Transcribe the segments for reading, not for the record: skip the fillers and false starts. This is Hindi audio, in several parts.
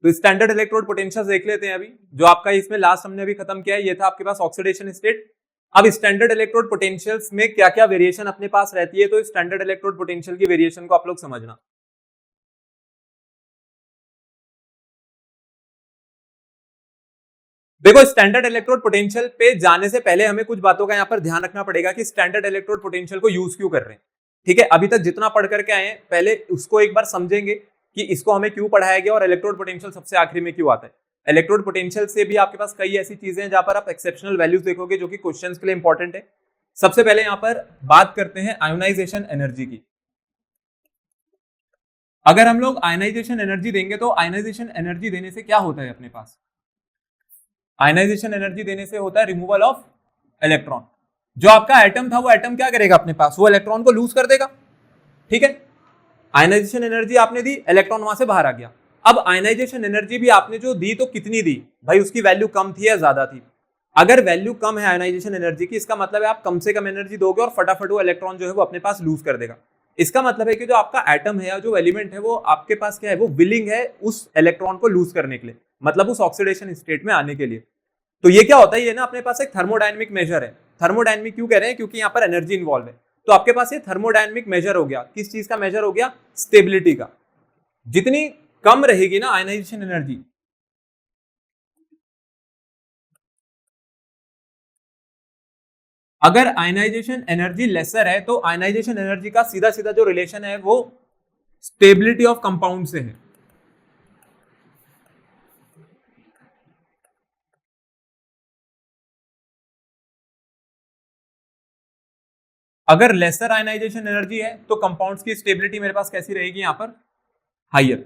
तो स्टैंडर्ड इलेक्ट्रोड पोटेंशियल देख लेते हैं अभी, जो आपका इसमें लास्ट हमने अभी खत्म किया है, ये था आपके पास ऑक्सीडेशन स्टेट। अब स्टैंडर्ड इलेक्ट्रोड पोटेंशियल्स में क्या क्या वेरिएशन अपने पास रहती है, तो स्टैंडर्ड इलेक्ट्रोड पोटेंशियल की वेरिएशन को आप लोग समझना। देखो स्टैंडर्ड इलेक्ट्रोड पोटेंशियल पे जाने से पहले हमें कुछ बातों का यहाँ पर ध्यान रखना पड़ेगा कि स्टैंडर्ड इलेक्ट्रोड पोटेंशियल को यूज क्यों कर रहे हैं। ठीक है, अभी तक जितना पढ़ करके आए हैं पहले उसको एक बार समझेंगे कि इसको हमें क्यों पढ़ाया गया और इलेक्ट्रोड पोटेंशियल सबसे आखिरी में क्यों आता है। इलेक्ट्रोड पोटेंशियल से भी आपके पास कई ऐसी चीजें हैं जहां पर आप एक्सेप्शनल वैल्यूज देखोगे जो कि क्वेश्चन के लिए इंपॉर्टेंट है। सबसे पहले यहां पर बात करते हैं आयोनाइजेशन एनर्जी की। अगर हम लोग आयनाइजेशन एनर्जी देंगे तो आयनाइजेशन एनर्जी देने से क्या होता है अपने पास, आयनाइजेशन एनर्जी देने से होता है रिमूवल ऑफ इलेक्ट्रॉन। जो आपका एटम था वो एटम क्या करेगा अपने पास, वो इलेक्ट्रॉन को लूज कर देगा। ठीक है, आयनाइजेशन एनर्जी आपने दी, इलेक्ट्रॉन वहां से बाहर आ गया। अब आयनाइजेशन एनर्जी भी आपने जो दी तो कितनी दी भाई, उसकी वैल्यू कम थी या ज्यादा थी। अगर वैल्यू कम है आयनाइजेशन एनर्जी की, इसका मतलब है आप कम से कम एनर्जी दोगे और फटाफट वो इलेक्ट्रॉन जो है वो अपने पास लूज कर देगा। इसका मतलब है कि जो आपका एटम है या जो एलिमेंट है वो आपके पास क्या है, वो विलिंग है उस इलेक्ट्रॉन को लूज करने के लिए, मतलब उस ऑक्सीडेशन स्टेट में आने के लिए। तो ये क्या होता है, ये ना अपने पास एक थर्मोडायनेमिक मेजर है। थर्मोडायनेमिक क्यों कह रहे हैं, क्योंकि यहाँ पर एनर्जी इन्वॉल्व है। तो आपके पास ये थर्मोडायनेमिक मेजर हो गया, किस चीज का मेजर हो गया, स्टेबिलिटी का। जितनी कम रहेगी ना आयनाइजेशन एनर्जी, अगर आयनाइजेशन एनर्जी लेसर है तो आयनाइजेशन एनर्जी का सीधा सीधा जो रिलेशन है वो स्टेबिलिटी ऑफ कंपाउंड से है। अगर लेसर आयनाइजेशन एनर्जी है तो कंपाउंड्स की स्टेबिलिटी मेरे पास कैसी रहेगी, यहां पर हाइयर।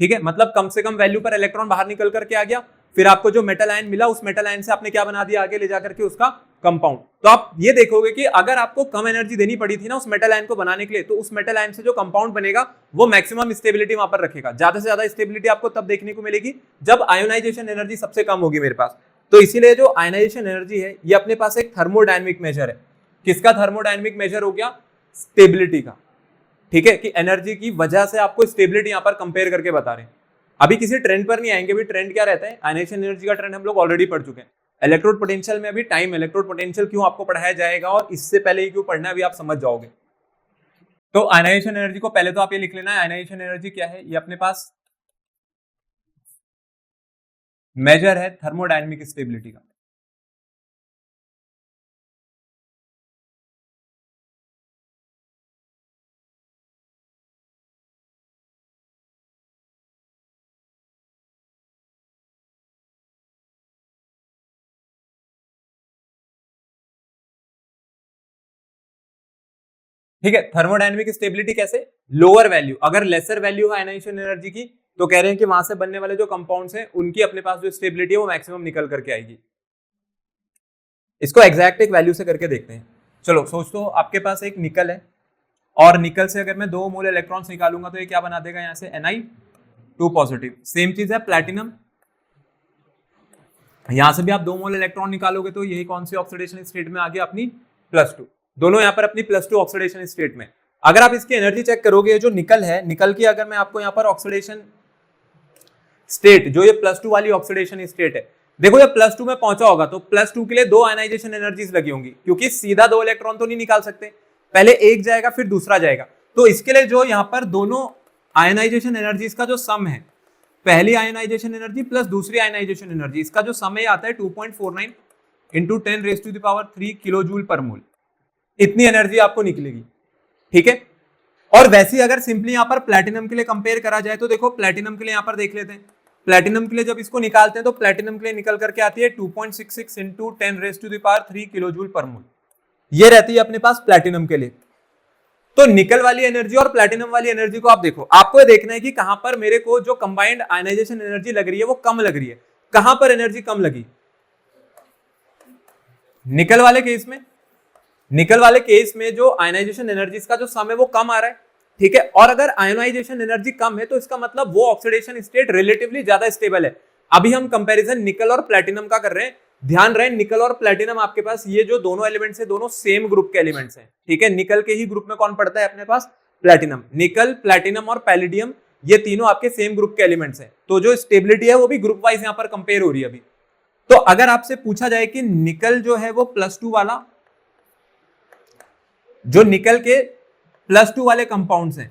ठीक है, मतलब कम से कम वैल्यू पर इलेक्ट्रॉन बाहर निकल करके आ गया, फिर आपको जो मेटल आयन मिला उस मेटल आयन से आपने क्या बना दिया, आगे ले जाकर के उसका कंपाउंड। तो आप ये देखोगे कि अगर आपको कम एनर्जी देनी पड़ी थी ना उस मेटल आयन को बनाने के लिए, तो उस मेटल आयन से जो कंपाउंड बनेगा वो मैक्सिमम स्टेबिलिटी वहां पर रखेगा। ज्यादा से ज्यादा स्टेबिलिटी आपको तब देखने को मिलेगी जब आयोनाइजेशन एनर्जी सबसे कम होगी मेरे पास। तो इसीलिए जो आयोनाइजेशन एनर्जी है ये अपने पास एक थर्मोडायनेमिक मेजर है। किसका थर्मोडायनेमिक मेजर हो गया, स्टेबिलिटी का। ठीक है, कि एनर्जी की वजह से आपको स्टेबिलिटी यहां पर कंपेयर करके बता रहे हैं। अभी किसी ट्रेंड पर नहीं आएंगे, भी ट्रेंड क्या रहता है, आयनाइजेशन एनर्जी का ट्रेंड हम लोग ऑलरेडी पढ़ चुके हैं। इलेक्ट्रोड पोटेंशियल में अभी टाइम इलेक्ट्रोड पोटेंशियल क्यों आपको पढ़ाया जाएगा और इससे पहले ही क्यों पढ़ना है अभी आप समझ जाओगे। तो आयनाइजेशन एनर्जी को पहले तो आप ये लिख लेना है, आयनाइजेशन एनर्जी क्या है, ये अपने पास मेजर है थर्मोडायनेमिक स्टेबिलिटी का। ठीक है, थर्मोडायनेमिक स्टेबिलिटी कैसे, लोअर वैल्यू, अगर लेसर वैल्यू है आयनाइजेशन एनर्जी की तो कह रहे हैं कि वहां से बनने वाले जो कंपाउंड्स हैं उनकी अपने पास जो स्टेबिलिटी है वो मैक्सिमम निकल करके आएगी। इसको एग्जैक्ट एक वैल्यू से करके देखते हैं। चलो सोच दो आपके पास एक निकल है और निकल से अगर मैं 2 मोल इलेक्ट्रॉन्स निकालूंगा तो ये क्या बना देगा, यहां से Ni2 पॉजिटिव। सेम चीज है प्लैटिनम, यहां से भी आप 2 मोल इलेक्ट्रॉन निकालोगे तो यही कौन सी ऑक्सीडेशन स्टेट में आ गया, अपनी +2। दोनों यहां पर अपनी +2 ऑक्सीडेशन स्टेट में। अगर आप इसकी एनर्जी चेक करोगे, जो निकल है, निकल की अगर मैं आपको यहां पर ऑक्सीडेशन स्टेट, जो ये +2 वाली ऑक्सीडेशन स्टेट है, देखो जब +2 में पहुंचा होगा तो +2 के लिए 2 आयनाइजेशन एनर्जीज लगी होंगी, क्योंकि सीधा 2 इलेक्ट्रॉन तो नहीं निकाल सकते, पहले एक जाएगा फिर दूसरा जाएगा। तो इसके लिए जो यहां पर दोनों आयनाइजेशन एनर्जीज का जो सम है, पहली आयनाइजेशन एनर्जी प्लस दूसरी आयनाइजेशन एनर्जी, इसका जो समय आता है 2.49 इंटू 10⁻³ किलो जूल पर मोल, इतनी एनर्जी आपको निकलेगी। ठीक है, और वैसे ही अगर सिंपली यहां पर प्लैटिनम के लिए कंपेयर करा जाए तो देखो प्लैटिनम के लिए यहां पर देख लेते हैं, प्लैटिनम के लिए जब इसको निकालते हैं तो प्लैटिनम के लिए निकल करके आती है 2.66 इंटू 10⁻³ किलो जूल पर मोल, ये रहती है अपने पास प्लैटिनम के लिए। तो निकल वाली एनर्जी और प्लैटिनम वाली एनर्जी को आप देखो, आपको ये देखना है कि कहां पर मेरे को जो कंबाइंड आयनाइजेशन एनर्जी लग रही है वो कम लग रही है। कहां पर एनर्जी कम लगी, निकल वाले केस में। निकल वाले केस में जो आयनाइजेशन एनर्जी का जो सम है वो कम आ रहा है। ठीक है, और अगर आयनाइजेशन एनर्जी कम है तो इसका मतलब वो ऑक्सीडेशन स्टेट रिलेटिवली ज्यादा स्टेबल है। अभी हम कंपैरिजन निकल और प्लैटिनम का कर रहे हैं, ध्यान रहे निकल और प्लैटिनम आपके पास ये जो दोनों एलिमेंट्स है दोनों सेम ग्रुप के एलिमेंट्स हैं। ठीक है, निकल के ही ग्रुप में कौन पड़ता है अपने पास, प्लैटिनम। निकल, प्लैटिनम और पैलिडियम ये तीनों आपके सेम ग्रुप के एलिमेंट्स हैं, तो जो स्टेबिलिटी है वो भी ग्रुप वाइज यहां पर कंपेयर हो रही है अभी। तो अगर आपसे पूछा जाए कि निकल जो है वो +2 वाला, जो निकल के +2 वाले कंपाउंड्स हैं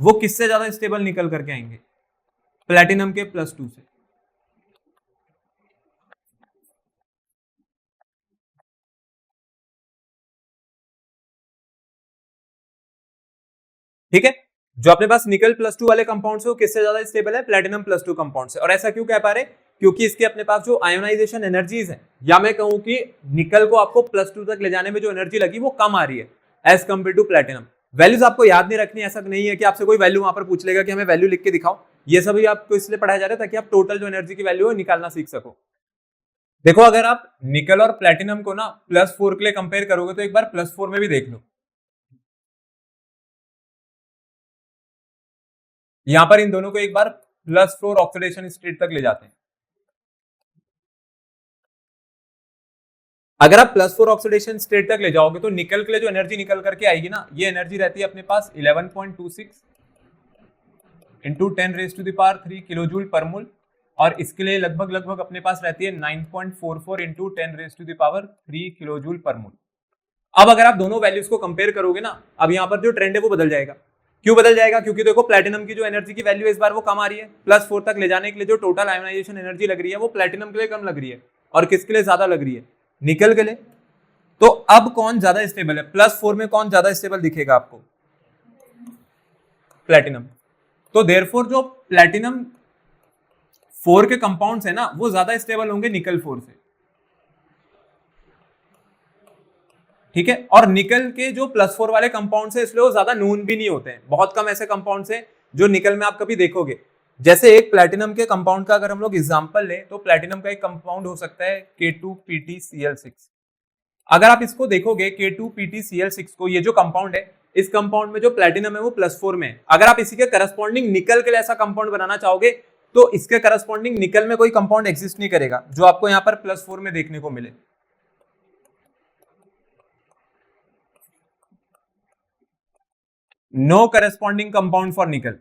वो किससे ज्यादा स्टेबल निकल करके आएंगे? प्लेटिनम के +2 से। ठीक है, जो अपने पास निकल +2 वाले कंपाउंड है वो किससे ज्यादा स्टेबल है? प्लेटिनम +2 कंपाउंड से। और ऐसा क्यों कह पा रहे? क्योंकि इसके अपने पास जो आयोनाइजेशन एनर्जीज है, या मैं कहूं कि निकल को आपको +2 तक ले जाने में जो एनर्जी लगी वो कम आ रही है as compare to platinum. Values आपको याद नहीं रखनी, ऐसा नहीं है कि आपसे कोई वैल्यू वहां पर पूछ लेगा कि हमें वैल्यू लिख के दिखाओ। ये सभी आपको इसलिए पढ़ाया जा रहा है ताकि आप टोटल जो एनर्जी की वैल्यू है निकालना सीख सको। देखो, अगर आप निकल और प्लेटिनम को ना +4 के लिए कंपेयर करोगे तो एक बार +4 में भी देख लो। यहां पर इन दोनों को एक बार +4 ऑक्सीडेशन स्टेट तक ले जाते हैं। अगर आप +4 ऑक्सीडेशन स्टेट तक ले जाओगे तो निकल के लिए जो एनर्जी निकल करके आएगी ना, ये एनर्जी रहती है अपने पास 11.26 इंटू 10⁻³ किलोजूल पर मोल, और इसके लिए लगभग अपने पास रहती है 9.44 इंटू 10⁻³ किलोजूल पर मोल। अब अगर आप दोनों वैल्यूज को कंपेयर करोगे ना, अब यहाँ पर जो ट्रेंड है वो बदल जाएगा। क्यों बदल जाएगा? क्योंकि देखो प्लेटिनम की जो एनर्जी की वैल्यू इस बार वो कम आ रही है, +4 तक ले जाने के लिए जो टोटल आयोनाइजेशन एनर्जी लग रही है वो प्लेटिनम के लिए कम लग रही है, और किसके लिए ज्यादा लग रही है? निकल के लिए। तो अब कौन ज्यादा स्टेबल है? +4 में कौन ज्यादा स्टेबल दिखेगा आपको? प्लेटिनम। तो देयरफॉर जो प्लेटिनम 4 के कंपाउंड्स है ना वो ज्यादा स्टेबल होंगे निकल 4 से। ठीक है, और निकल के जो +4 वाले कंपाउंड्स है इसलिए वो ज्यादा नोन भी नहीं होते हैं। बहुत कम ऐसे कंपाउंड्स हैं जो निकल में आप कभी देखोगे। जैसे एक प्लेटिनम के कंपाउंड का अगर हम लोग एग्जांपल लें तो प्लेटिनम का एक कंपाउंड हो सकता है K2PtCl6। अगर आप इसको देखोगे K2PtCl6 को, ये जो कंपाउंड है, इस कंपाउंड में जो प्लेटिनम है वो +4 में है। अगर आप इसी के करस्पॉन्डिंग निकल के लिए ऐसा कंपाउंड बनाना चाहोगे तो इसके करस्पॉन्डिंग निकल में कोई कंपाउंड एग्जिस्ट नहीं करेगा जो आपको यहाँ पर +4 में देखने को मिले। नो करस्पॉन्डिंग कंपाउंड फॉर निकल।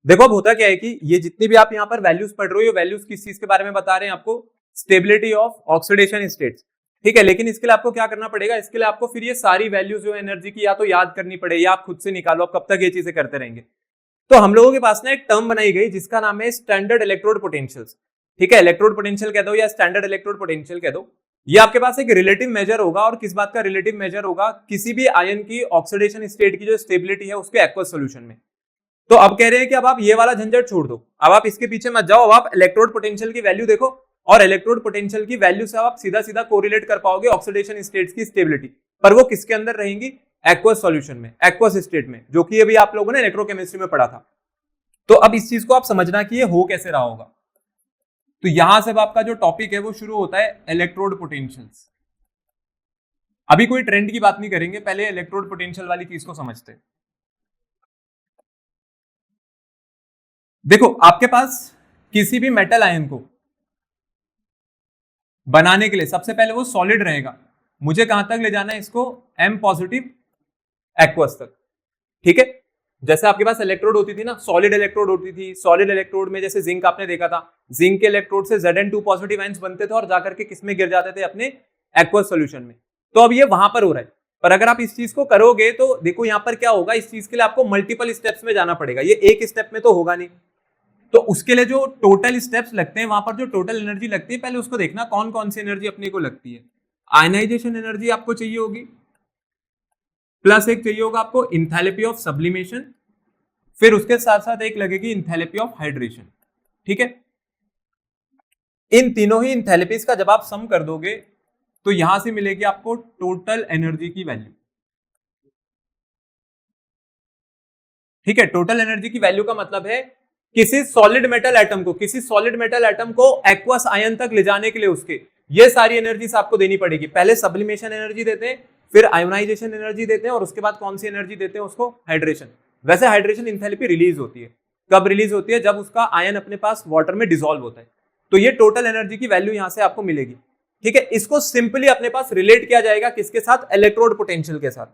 देखो अब होता क्या है कि ये जितनी भी आप यहाँ पर वैल्यूज पढ़ रहे हो, ये वैल्यूज किस चीज के बारे में बता रहे हैं आपको? Stability of oxidation states. ठीक है, लेकिन इसके लिए आपको क्या करना पड़ेगा? इसके लिए आपको फिर ये सारी वैल्यूज जो एनर्जी की या तो याद करनी पड़े या आप खुद से निकालो। आप कब तक ये चीजें करते रहेंगे? तो हम लोगों के पास ना एक टर्म बनाई गई जिसका नाम है स्टैंडर्ड इलेक्ट्रोड पोटेंशियल्स। ठीक है, इलेक्ट्रोड पोटेंशियल कह दो या स्टैंडर्ड इलेक्ट्रोड पोटेंशियल कह दो। ये आपके पास एक रिलेटिव मेजर होगा, और किस बात का रिलेटिव मेजर होगा? किसी भी आयन की ऑक्सीडेशन स्टेट की जो स्टेबिलिटी है उसके एक्वस सॉल्यूशन में। तो अब कह रहे हैं कि अब आप ये वाला झंझट छोड़ दो, अब आप इसके पीछे मत जाओ, अब आप इलेक्ट्रोड पोटेंशियल की वैल्यू देखो, और इलेक्ट्रोड पोटेंशियल की वैल्यू से आप सीधा सीधा कोरिलेट कर पाओगे ऑक्सीडेशन स्टेट्स की स्टेबिलिटी। पर वो किसके अंदर रहेंगी? एक्वस सॉल्यूशन में, एक्वस स्टेट में, जो कि अभी आप लोगों ने इलेक्ट्रोकेमिस्ट्री में पढ़ा था। तो अब इस चीज को आप समझना कि ये हो कैसे रहा होगा। तो यहां से आपका जो टॉपिक है वो शुरू होता है इलेक्ट्रोड पोटेंशियल्स। अभी कोई ट्रेंड की बात नहीं करेंगे, पहले इलेक्ट्रोड पोटेंशियल वाली चीज को समझते हैं। देखो, आपके पास किसी भी मेटल आयन को बनाने के लिए सबसे पहले वो सॉलिड रहेगा। मुझे कहां तक ले जाना है इसको? M पॉजिटिव एक्वस तक। ठीक है, जैसे आपके पास इलेक्ट्रोड होती थी ना, सॉलिड इलेक्ट्रोड होती थी। सॉलिड इलेक्ट्रोड में जैसे जिंक आपने देखा था, जिंक के इलेक्ट्रोड से Zn2 पॉजिटिव आयंस बनते थे और जाकर के किसमें गिर जाते थे? अपने एक्वस सॉल्यूशन में। तो अब ये वहां पर हो रहा है। पर अगर आप इस चीज को करोगे तो देखो यहां पर क्या होगा, इस चीज के लिए आपको मल्टीपल स्टेप्स में जाना पड़ेगा, ये एक स्टेप में तो होगा नहीं। तो उसके लिए जो टोटल स्टेप्स लगते हैं, वहां पर जो टोटल एनर्जी लगती है, पहले उसको देखना कौन कौन सी एनर्जी अपने को लगती है। आयनाइजेशन एनर्जी आपको चाहिए होगी, प्लस एक चाहिए होगा आपको इंथैल्पी ऑफ सब्लिमेशन, फिर उसके साथ साथ एक लगेगी इंथैल्पी ऑफ हाइड्रेशन। ठीक है, इन तीनों ही इंथैल्पीज का जब आप सम कर दोगे तो यहां से मिलेगी आपको टोटल एनर्जी की वैल्यू। ठीक है, टोटल एनर्जी की वैल्यू का मतलब है किसी सॉलिड मेटल एटम को एक्वस आयन तक ले जाने के लिए उसके ये सारी एनर्जी आपको देनी पड़ेगी। पहले सब्लिमेशन एनर्जी देते हैं, फिर आयोनाइजेशन एनर्जी देते हैं, और उसके बाद कौन सी एनर्जी देते हैं उसको? हाइड्रेशन। वैसे हाइड्रेशन इंथैल्पी रिलीज होती है, कब रिलीज होती है? जब उसका आयन अपने पास वाटर में डिसॉल्व होता है। तो ये टोटल एनर्जी की वैल्यू यहां से आपको मिलेगी। ठीक है, इसको सिंपली अपने पास रिलेट किया जाएगा किसके साथ, इलेक्ट्रोड पोटेंशियल के साथ।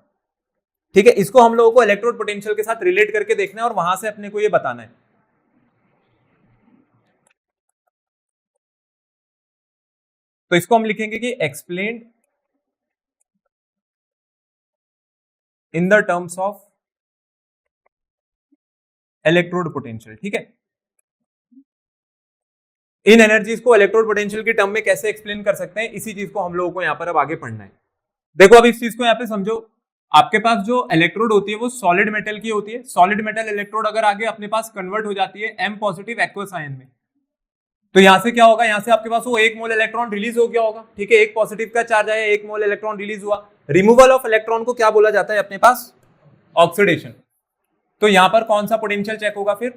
ठीक है, इसको हम लोगों को इलेक्ट्रोड पोटेंशियल के साथ रिलेट करके देखना है और वहां से अपने को ये बताना है। तो इसको हम लिखेंगे कि explained in the terms of electrode potential. ठीक है, इन एनर्जीज को इलेक्ट्रोड पोटेंशियल की टर्म में कैसे एक्सप्लेन कर सकते हैं, इसी चीज को हम लोगों को यहां पर अब आगे पढ़ना है। देखो अब इस चीज को यहां पे समझो, आपके पास जो इलेक्ट्रोड होती है वो सॉलिड मेटल की होती है। सॉलिड मेटल इलेक्ट्रोड अगर आगे अपने पास कन्वर्ट हो जाती है एम पॉजिटिव एक्वस आयन में, तो यहां से क्या होगा, यहां से आपके पास वो 1 मोल इलेक्ट्रॉन रिलीज हो गया होगा। ठीक है, एक पॉजिटिव का चार्ज आया, 1 मोल इलेक्ट्रॉन रिलीज हुआ। रिमूवल ऑफ इलेक्ट्रॉन को क्या बोला जाता है अपने पास, ऑक्सीडेशन। तो यहां पर कौन सा पोटेंशियल चेक होगा फिर,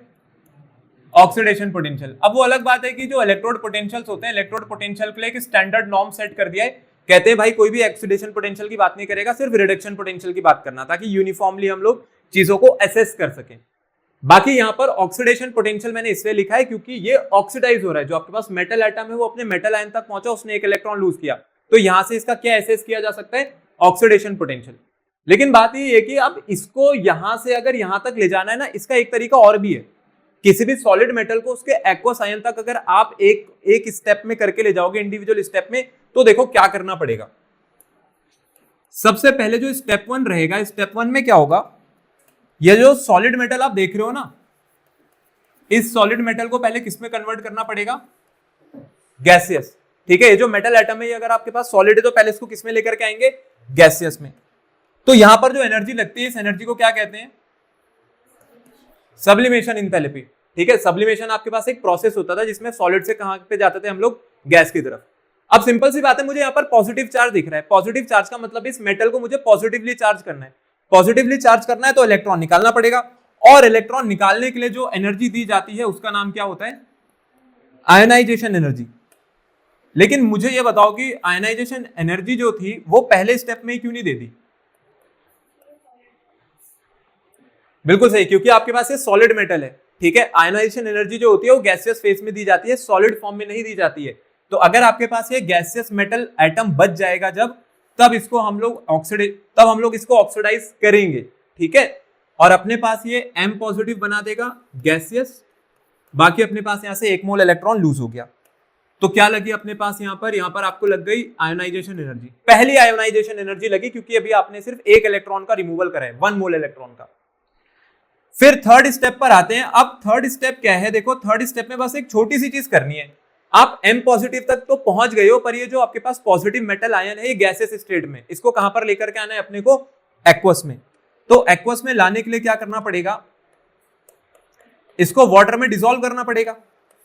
ऑक्सीडेशन पोटेंशियल। अब वो अलग बात है कि जो इलेक्ट्रोड पोटेंशियल्स होते हैं, इलेक्ट्रोड पोटेंशियल के लिए एक स्टैंडर्ड नॉर्म सेट कर दिया है। कहते हैं भाई कोई भी ऑक्सीडेशन पोटेंशियल की बात नहीं करेगा, सिर्फ रिडक्शन पोटेंशियल की बात करना, ताकि यूनिफॉर्मली हम लोग चीजों को असेस कर सकें। बाकी यहां पर ऑक्सीडेशन पोटेंशियल मैंने इसलिए लिखा है क्योंकि ये ऑक्सीडाइज हो रहा है। जो आपके पास मेटल एटम है वो अपने मेटल आयन तक पहुंचा, उसने 1 इलेक्ट्रॉन लूज किया, तो यहां से इसका क्या असेस किया जा सकता है, ऑक्सीडेशन पोटेंशियल। लेकिन बात ये है कि अब इसको यहां से अगर यहां तक ले जाना है ना, इसका एक तरीका और भी है। किसी भी सॉलिड मेटल को उसके एक्वस आयन तक अगर आप एक स्टेप में करके ले जाओगे, इंडिविजुअल स्टेप में, तो देखो क्या करना पड़ेगा। सबसे पहले जो स्टेप 1 रहेगा, स्टेप 1 में क्या होगा, ये जो सॉलिड मेटल आप देख रहे हो ना, इस सॉलिड मेटल को पहले किस में कन्वर्ट करना पड़ेगा, गैसियस। ठीक है, ये जो मेटल एटम है, ये अगर आपके पास सॉलिड है तो पहले इसको किस में लेकर के आएंगे, गैसियस में। तो यहां पर जो एनर्जी लगती है, इस एनर्जी को क्या कहते हैं, सब्लिमेशन एंथैल्पी। ठीक है, सब्लिमेशन आपके पास एक प्रोसेस होता था जिसमें सॉलिड से कहां पे जाते थे हम लोग, गैस की तरफ। अब सिंपल सी बात है, मुझे यहां पर पॉजिटिव चार्ज दिख रहा है। पॉजिटिव चार्ज का मतलब इस मेटल को मुझे पॉजिटिवली चार्ज करना है। पॉजिटिवली चार्ज करना है तो इलेक्ट्रॉन निकालना पड़ेगा, और इलेक्ट्रॉन निकालने के लिए जो एनर्जी दी जाती है उसका नाम क्या होता है, आयनाइजेशन एनर्जी। लेकिन मुझे यह बताओ कि आयनाइजेशन एनर्जी जो थी वो पहले स्टेप में ही क्यों नहीं दे दी। बिल्कुल सही, क्योंकि आपके पास ये सॉलिड मेटल है। ठीक है, आयनाइजेशन एनर्जी जो होती है वो गैसियस फेज में दी जाती है, सॉलिड फॉर्म में नहीं दी जाती है। तो अगर आपके पास ये गैसियस मेटल एटम बच जाएगा जब, तब इसको हम लोग इसको ऑक्सीडाइज करेंगे। ठीक है, और अपने पास ये M पॉजिटिव बना देगा गैसियस, बाकी अपने पास यहां से 1 मोल इलेक्ट्रॉन लूज हो गया। तो क्या लगी अपने पास यहां पर आपको लग गई आयोनाइजेशन एनर्जी। पहली आयोनाइजेशन एनर्जी लगी क्योंकि अभी आपने सिर्फ 1 इलेक्ट्रॉन का रिमूवल करा है, 1 मोल इलेक्ट्रॉन का। फिर थर्ड स्टेप पर आते हैं। अब थर्ड स्टेप क्या है, देखो थर्ड स्टेप में बस एक छोटी सी चीज करनी है। आप M पॉजिटिव तक तो पहुंच गए हो, पर ये जो आपके पास पॉजिटिव मेटल आयन है ये गैसेस स्टेट में, इसको कहां पर लेकर के आना है अपने को, एक्वस में। तो एक्वस में लाने के लिए क्या करना पड़ेगा, इसको वाटर में डिसॉल्व करना पड़ेगा।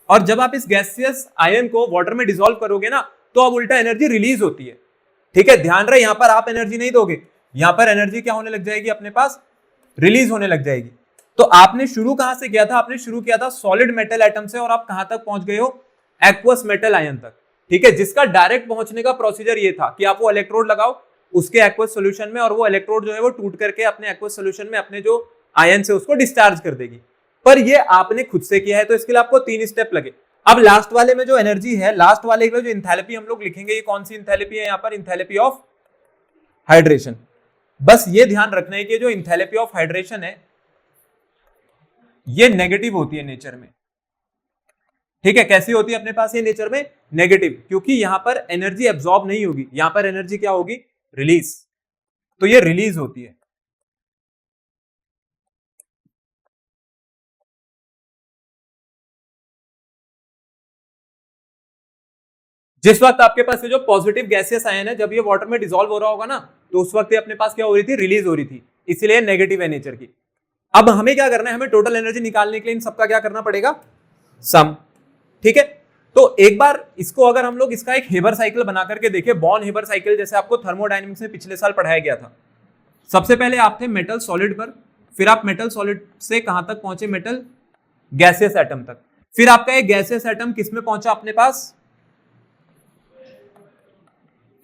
और जब आप इस गैसियस आयन को वाटर में डिसॉल्व करोगे ना, तो अब उल्टा एनर्जी रिलीज होती है। ठीक है, ध्यान रहे यहां पर आप एनर्जी नहीं दोगे, यहां पर एनर्जी क्या होने लग जाएगी, अपने पास रिलीज होने लग जाएगी। तो आपने शुरू कहां से किया था, आपने शुरू किया था सॉलिड मेटल एटम से, और आप कहां तक पहुंच गए हो, एक्वस मेटल आयन तक। ठीक है, जिसका डायरेक्ट पहुंचने का प्रोसीजर ये था कि आप वो इलेक्ट्रोड लगाओ उसके एक्वस सॉल्यूशन में, और वो इलेक्ट्रोड जो है वो टूट करके अपने एक्वस सॉल्यूशन में अपने जो आयन से उसको डिस्चार्ज कर देगी। पर ये आपने खुद से किया है, तो इसके लिए आपको 3 स्टेप लगे। अब लास्ट वाले में जो एनर्जी है, लास्ट वाले में जो इंथैल्पी हम लोग लिखेंगे, ये कौन सी इंथैल्पी है, यहां पर इंथैल्पी ऑफ हाइड्रेशन। बस ये ध्यान रखना है कि जो इंथैल्पी ऑफ हाइड्रेशन है ये नेगेटिव होती है नेचर में। ठीक है, कैसी होती है अपने पास ये नेचर में, नेगेटिव, क्योंकि यहां पर एनर्जी एब्जॉर्ब नहीं होगी, यहां पर एनर्जी क्या होगी, रिलीज। तो ये रिलीज होती है। जिस वक्त आपके पास ये जो पॉजिटिव गैसियस आयन है, जब ये वाटर में डिसॉल्व हो रहा होगा ना, तो उस वक्त ये अपने पास क्या हो रही थी, रिलीज हो रही थी, इसलिए नेगेटिव है नेचर की। अब हमें क्या करना है, हमें टोटल एनर्जी निकालने के लिए इन सबका क्या करना पड़ेगा, सम। ठीक है, तो एक बार इसको अगर हम लोग इसका एक हेबर साइकिल बना करके देखें, बॉर्न हेबर साइकिल, जैसे आपको थर्मोडायनेमिक्स में पिछले साल पढ़ाया गया था। सबसे पहले आप थे मेटल सॉलिड पर, फिर आप मेटल सॉलिड से कहां तक पहुंचे, मेटल गैसियस एटम तक। फिर आपका एक गैसियस एटम किस में पहुंचा अपने पास,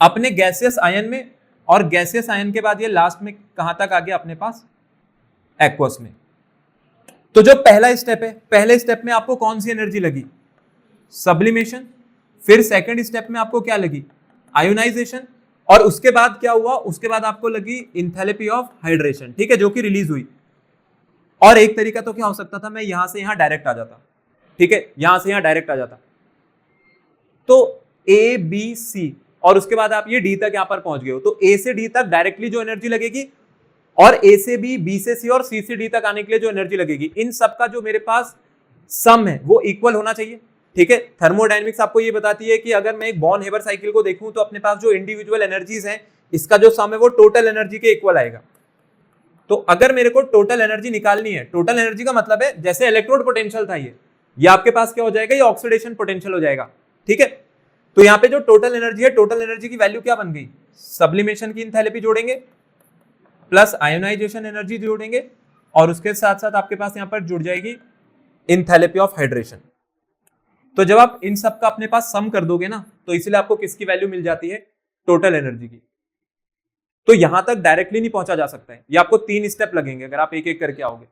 अपने गैसियस आयन में, और गैसियस आयन के बाद ये लास्ट में कहां तक आ गया अपने पास, एक्वस में। तो जो पहला स्टेप है, पहले स्टेप में आपको कौन सी एनर्जी लगी, सब्लिमेशन। फिर सेकंड स्टेप में आपको क्या लगी, आयोनाइजेशन, और उसके बाद क्या हुआ, उसके बाद आपको लगी इंथैल्पी ऑफ हाइड्रेशन, ठीक है, जो कि रिलीज हुई। और एक तरीका तो क्या हो सकता था, मैं यहां से यहां डायरेक्ट आ जाता, ठीक है, यहां से यहां डायरेक्ट आ जाता, तो ए बी सी, और उसके बाद आप ये डी तक यहां पर पहुंच गए हो, तो ए से डी तक डायरेक्टली जो एनर्जी लगेगी, और ए से बी से सी और सी से डी तक आने के लिए जो एनर्जी लगेगी, इन सबका जो मेरे पास सम है वो इक्वल होना चाहिए, ठीक है। थर्मोडायनेमिक्स आपको ये बताती है कि अगर मैं एक बॉर्न हेबर साइकिल को देखूं तो अपने पास जो इंडिविजुअल एनर्जीज हैं, इसका जो सम है वो टोटल एनर्जी के इक्वल आएगा। तो अगर मेरे को टोटल एनर्जी निकालनी है, टोटल एनर्जी का मतलब है जैसे इलेक्ट्रोड पोटेंशियल था ये आपके पास क्या हो जाएगा, ये ऑक्सीडेशन पोटेंशियल हो जाएगा, ठीक है। तो यहाँ पे जो टोटल एनर्जी है, टोटल एनर्जी की वैल्यू क्या बन गई, सब्लिमेशन की इंथैल्पी जोड़ेंगे प्लस आयोनाइजेशन एनर्जी जोड़ेंगे, और उसके साथ साथ आपके पास यहाँ पर जुड़ जाएगी इंथैल्पी ऑफ हाइड्रेशन। तो जब आप इन सब का अपने पास सम कर दोगे ना, तो इसलिए आपको किसकी वैल्यू मिल जाती है, टोटल एनर्जी की। तो यहां तक डायरेक्टली नहीं पहुंचा जा सकता है, ये आपको 3 स्टेप लगेंगे अगर आप एक एक करके आओगे।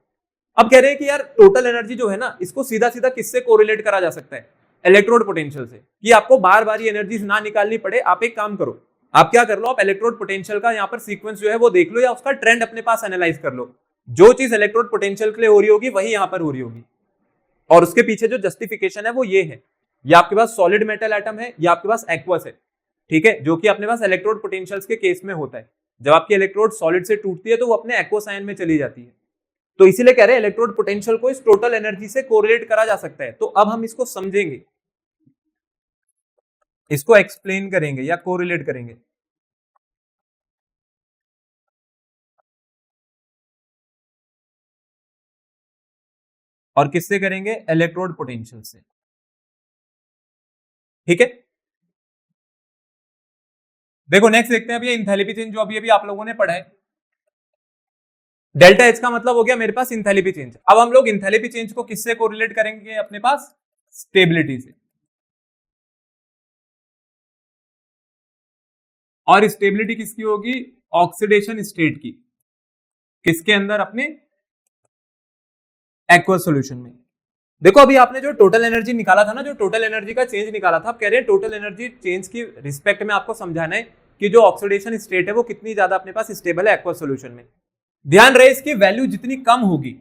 अब कह रहे हैं कि यार टोटल एनर्जी जो है ना, इसको सीधा सीधा किससे कोरिलेट करा जा सकता है, इलेक्ट्रोड पोटेंशियल से, कि आपको बार बार ये एनर्जी ना निकालनी पड़े। आप एक काम करो, आप क्या कर लो, आप इलेक्ट्रोड पोटेंशियल का यहाँ पर सीक्वेंस जो है वो देख लो, या उसका ट्रेंड अपने पास एनालाइज कर लो। जो चीज इलेक्ट्रोड पोटेंशियल के लिए हो रही होगी वही यहाँ पर हो रही होगी, और उसके पीछे जो जस्टिफिकेशन है वो ये है, या आपके पास सॉलिड मेटल एटम है या आपके पास एक्वस है, ठीक है, जो कि अपने पास इलेक्ट्रोड पोटेंशियल्स के केस में होता है। जब आपकी इलेक्ट्रोड सॉलिड से टूटती है तो वो अपने एक्वस आयन में चली जाती है। तो इसीलिए कह रहे हैं इलेक्ट्रोड पोटेंशियल को इस टोटल एनर्जी से कोरिलेट करा जा सकता है। तो अब हम इसको समझेंगे, इसको एक्सप्लेन करेंगे या कोरिलेट करेंगे। और किससे करेंगे, इलेक्ट्रोड पोटेंशियल से, ठीक है। देखो नेक्स्ट देखते हैं, अभी इंथैल्पी चेंज जो अभी अभी आप लोगों ने पढ़ा है, डेल्टा एच का मतलब हो गया मेरे पास इंथैल्पी चेंज। अब हम लोग इंथैल्पी चेंज को किससे कोरिलेट करेंगे, अपने पास स्टेबिलिटी से। और स्टेबिलिटी किसकी होगी, ऑक्सीडेशन स्टेट की, किसके अंदर, अपने एक्वस सॉल्यूशन में। देखो अभी आपने जो टोटल एनर्जी निकाला था ना, जो टोटल एनर्जी का चेंज निकाला था, आप कह रहे हैं टोटल एनर्जी चेंज की रिस्पेक्ट में आपको समझाना है कि जो ऑक्सीडेशन स्टेट है वो कितनी ज्यादा अपने पास स्टेबल है एक्वस सॉल्यूशन में। ध्यान रहे इसकी वैल्यू जितनी कम होगी,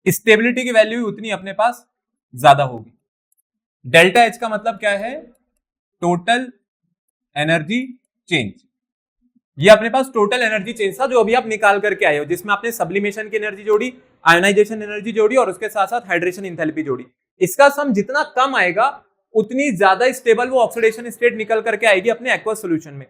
स्टेबिलिटी की वैल्यू उतनी अपने पास ज्यादा होगी। डेल्टा एच का मतलब क्या है, टोटल एनर्जी चेंज। ये अपने पास टोटल एनर्जी चेंज था जो अभी आप निकाल करके आए हो, जिसमें आपने सब्लिमेशन की एनर्जी जोड़ी, आयोनाइजेशन एनर्जी जोड़ी, और उसके साथ साथ हाइड्रेशन इंथैल्पी जोड़ी। इसका सम जितना कम आएगा उतनी ज्यादा स्टेबल वो ऑक्सीडेशन स्टेट निकल करके आएगी अपने एक्वस सॉल्यूशन में।